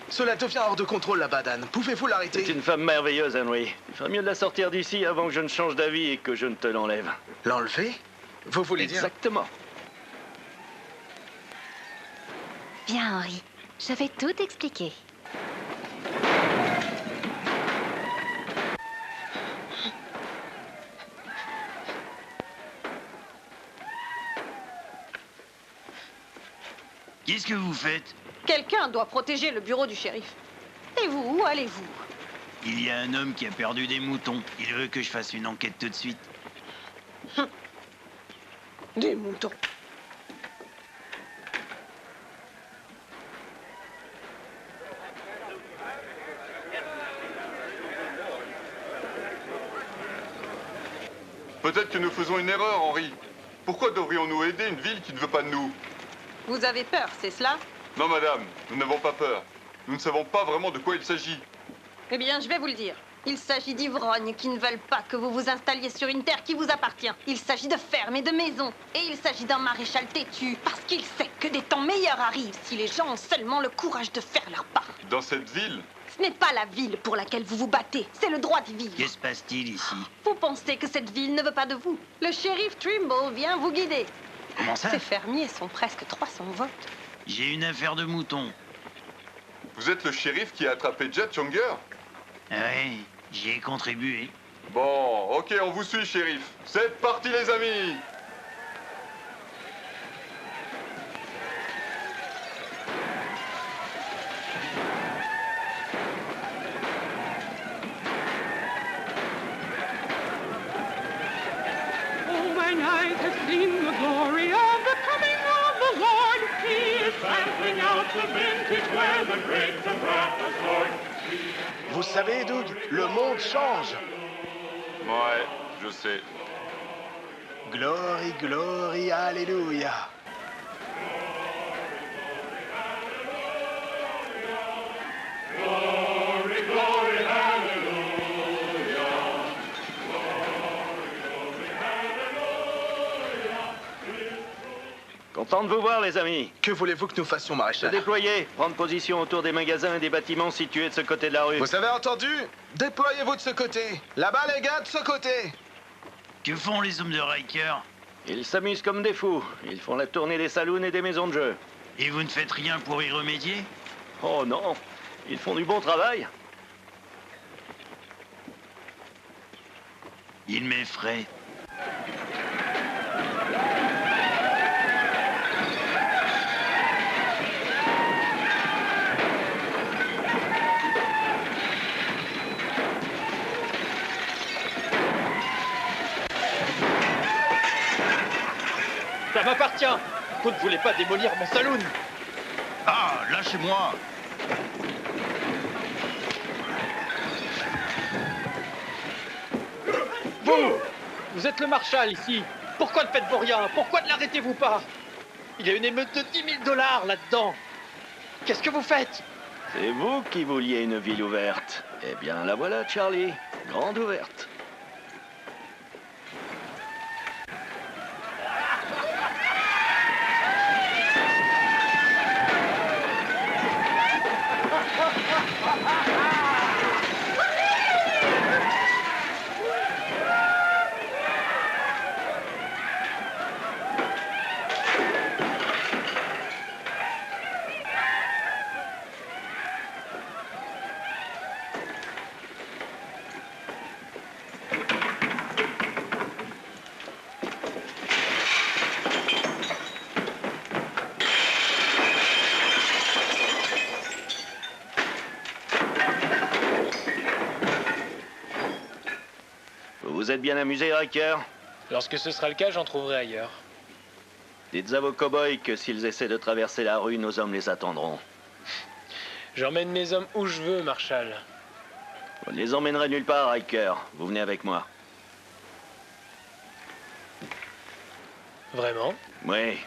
[SPEAKER 11] Cela devient hors de contrôle là-bas, Dan. Pouvez-vous l'arrêter?
[SPEAKER 4] C'est une femme merveilleuse, Henry. Il ferait mieux de la sortir d'ici avant que je ne change d'avis et que je ne te l'enlève.
[SPEAKER 11] L'enlever? Vous voulez dire...
[SPEAKER 4] Exactement.
[SPEAKER 6] Bien, Henri. Je vais tout expliquer.
[SPEAKER 3] Qu'est-ce que vous faites?
[SPEAKER 13] Quelqu'un doit protéger le bureau du shérif. Et vous, où allez-vous?
[SPEAKER 3] Il y a un homme qui a perdu des moutons. Il veut que je fasse une enquête tout de suite.
[SPEAKER 13] Des moutons.
[SPEAKER 10] Peut-être que nous faisons une erreur, Henry. Pourquoi devrions-nous aider une ville qui ne veut pas de nous?
[SPEAKER 13] Vous avez peur, c'est cela?
[SPEAKER 10] Non, madame, nous n'avons pas peur. Nous ne savons pas vraiment de quoi il s'agit.
[SPEAKER 13] Eh bien, je vais vous le dire. Il s'agit d'ivrognes qui ne veulent pas que vous vous installiez sur une terre qui vous appartient. Il s'agit de fermes et de maisons. Et il s'agit d'un maréchal têtu, parce qu'il sait que des temps meilleurs arrivent si les gens ont seulement le courage de faire leur part.
[SPEAKER 10] Dans cette ville?
[SPEAKER 13] Ce n'est pas la ville pour laquelle vous vous battez, c'est le droit d'y vivre.
[SPEAKER 3] Que se passe-t-il ici?
[SPEAKER 13] Vous pensez que cette ville ne veut pas de vous? Le shérif Trimble vient vous guider.
[SPEAKER 3] Comment ça?
[SPEAKER 13] Ces fermiers sont presque 300 votes.
[SPEAKER 3] J'ai une affaire de moutons.
[SPEAKER 10] Vous êtes le shérif qui a attrapé Jet Younger?
[SPEAKER 3] Ouais, j'y ai contribué.
[SPEAKER 10] Bon, ok, on vous suit, shérif. C'est parti, les amis!
[SPEAKER 5] Oh, mine eyes have seen the glory of the coming of the Lord. He is sampling out the vintage where the grapes of wrath are stored.
[SPEAKER 7] Vous savez, Doug, le monde change.
[SPEAKER 10] Ouais, je sais.
[SPEAKER 7] Glory, glory, alléluia.
[SPEAKER 4] Content de vous voir, les amis.
[SPEAKER 11] Que voulez-vous que nous fassions,
[SPEAKER 4] Se
[SPEAKER 11] maréchal?
[SPEAKER 4] déployer, prendre position autour des magasins et des bâtiments situés de ce côté de la rue.
[SPEAKER 11] Vous avez entendu? Déployez-vous de ce côté. Là-bas, les gars, de ce côté.
[SPEAKER 3] Que font les hommes de Riker?
[SPEAKER 4] Ils s'amusent comme des fous. Ils font la tournée des saloons et des maisons de jeu.
[SPEAKER 3] Et vous ne faites rien pour y remédier?
[SPEAKER 4] Oh non, ils font du bon travail.
[SPEAKER 3] Il m'effraie.
[SPEAKER 2] Ça m'appartient. Vous ne voulez pas démolir mon saloon?
[SPEAKER 3] Ah, lâchez-moi!
[SPEAKER 2] Vous êtes le marshal ici. Pourquoi ne faites-vous rien? Pourquoi ne l'arrêtez-vous pas? Il y a une émeute de 10 000 $ là-dedans. Qu'est-ce que vous faites?
[SPEAKER 4] C'est vous qui vouliez une ville ouverte. Eh bien, la voilà, Charlie. Grande ouverte. Vous vous êtes bien amusé, Riker?
[SPEAKER 8] Lorsque ce sera le cas, j'en trouverai ailleurs.
[SPEAKER 4] Dites à vos cow-boys que s'ils essaient de traverser la rue, nos hommes les attendront.
[SPEAKER 8] J'emmène mes hommes où je veux, Marshal.
[SPEAKER 4] Vous ne les emmènerez nulle part, Riker. Vous venez avec moi.
[SPEAKER 8] Vraiment?
[SPEAKER 4] Oui.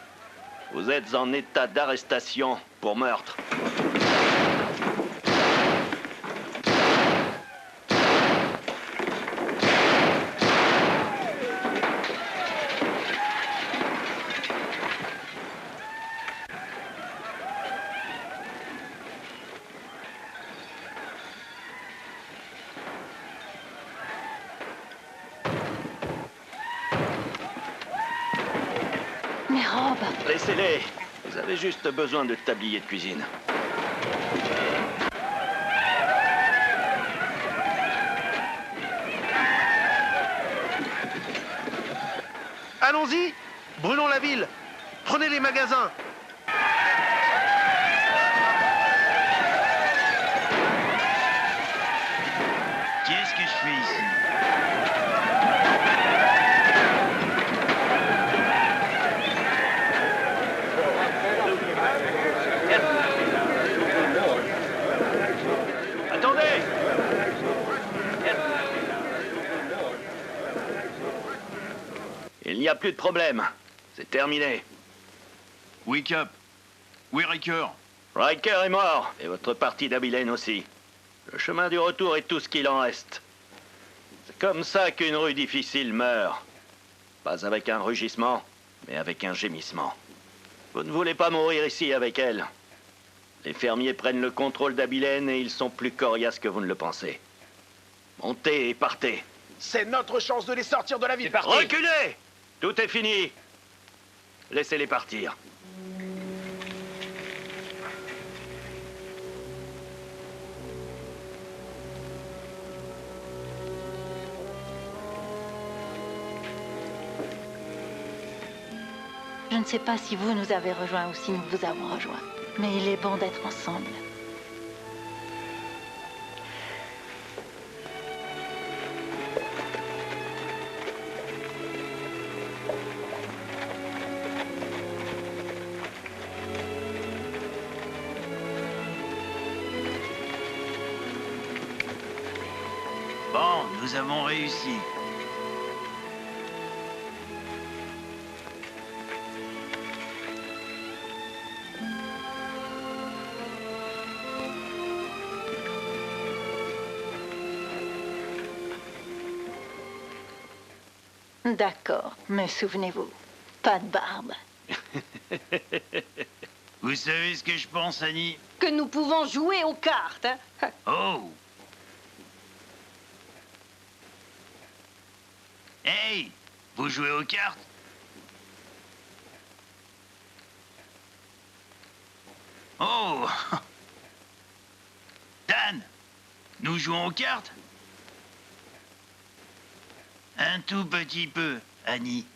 [SPEAKER 4] Vous êtes en état d'arrestation pour meurtre.
[SPEAKER 9] Mes robes.
[SPEAKER 4] Laissez-les. Vous avez juste besoin de tablier de cuisine.
[SPEAKER 14] Allons-y! Brûlons la ville! Prenez les magasins!
[SPEAKER 3] Qu'est-ce que je fais ici?
[SPEAKER 4] Attendez! Il n'y a plus de problème. C'est terminé.
[SPEAKER 3] Wake up. Oui, Riker.
[SPEAKER 4] Riker est mort, et votre partie d'Abilene aussi. Le chemin du retour est tout ce qu'il en reste. C'est comme ça qu'une rue difficile meurt. Pas avec un rugissement, mais avec un gémissement. Vous ne voulez pas mourir ici avec elle. Les fermiers prennent le contrôle d'Abilene et ils sont plus coriaces que vous ne le pensez. Montez et partez.
[SPEAKER 7] C'est notre chance de les sortir de la ville.
[SPEAKER 4] Reculez! Tout est fini. Laissez-les partir.
[SPEAKER 9] Je ne sais pas si vous nous avez rejoints ou si nous vous avons rejoints. Mais il est bon d'être ensemble.
[SPEAKER 3] Bon, nous avons réussi.
[SPEAKER 9] D'accord, mais souvenez-vous, pas de barbe.
[SPEAKER 3] Vous savez ce que je pense, Annie?
[SPEAKER 13] Que nous pouvons jouer aux cartes. Hein.
[SPEAKER 3] Oh! Hey! Vous jouez aux cartes? Oh! Dan! Nous jouons aux cartes? Un tout petit peu, Annie.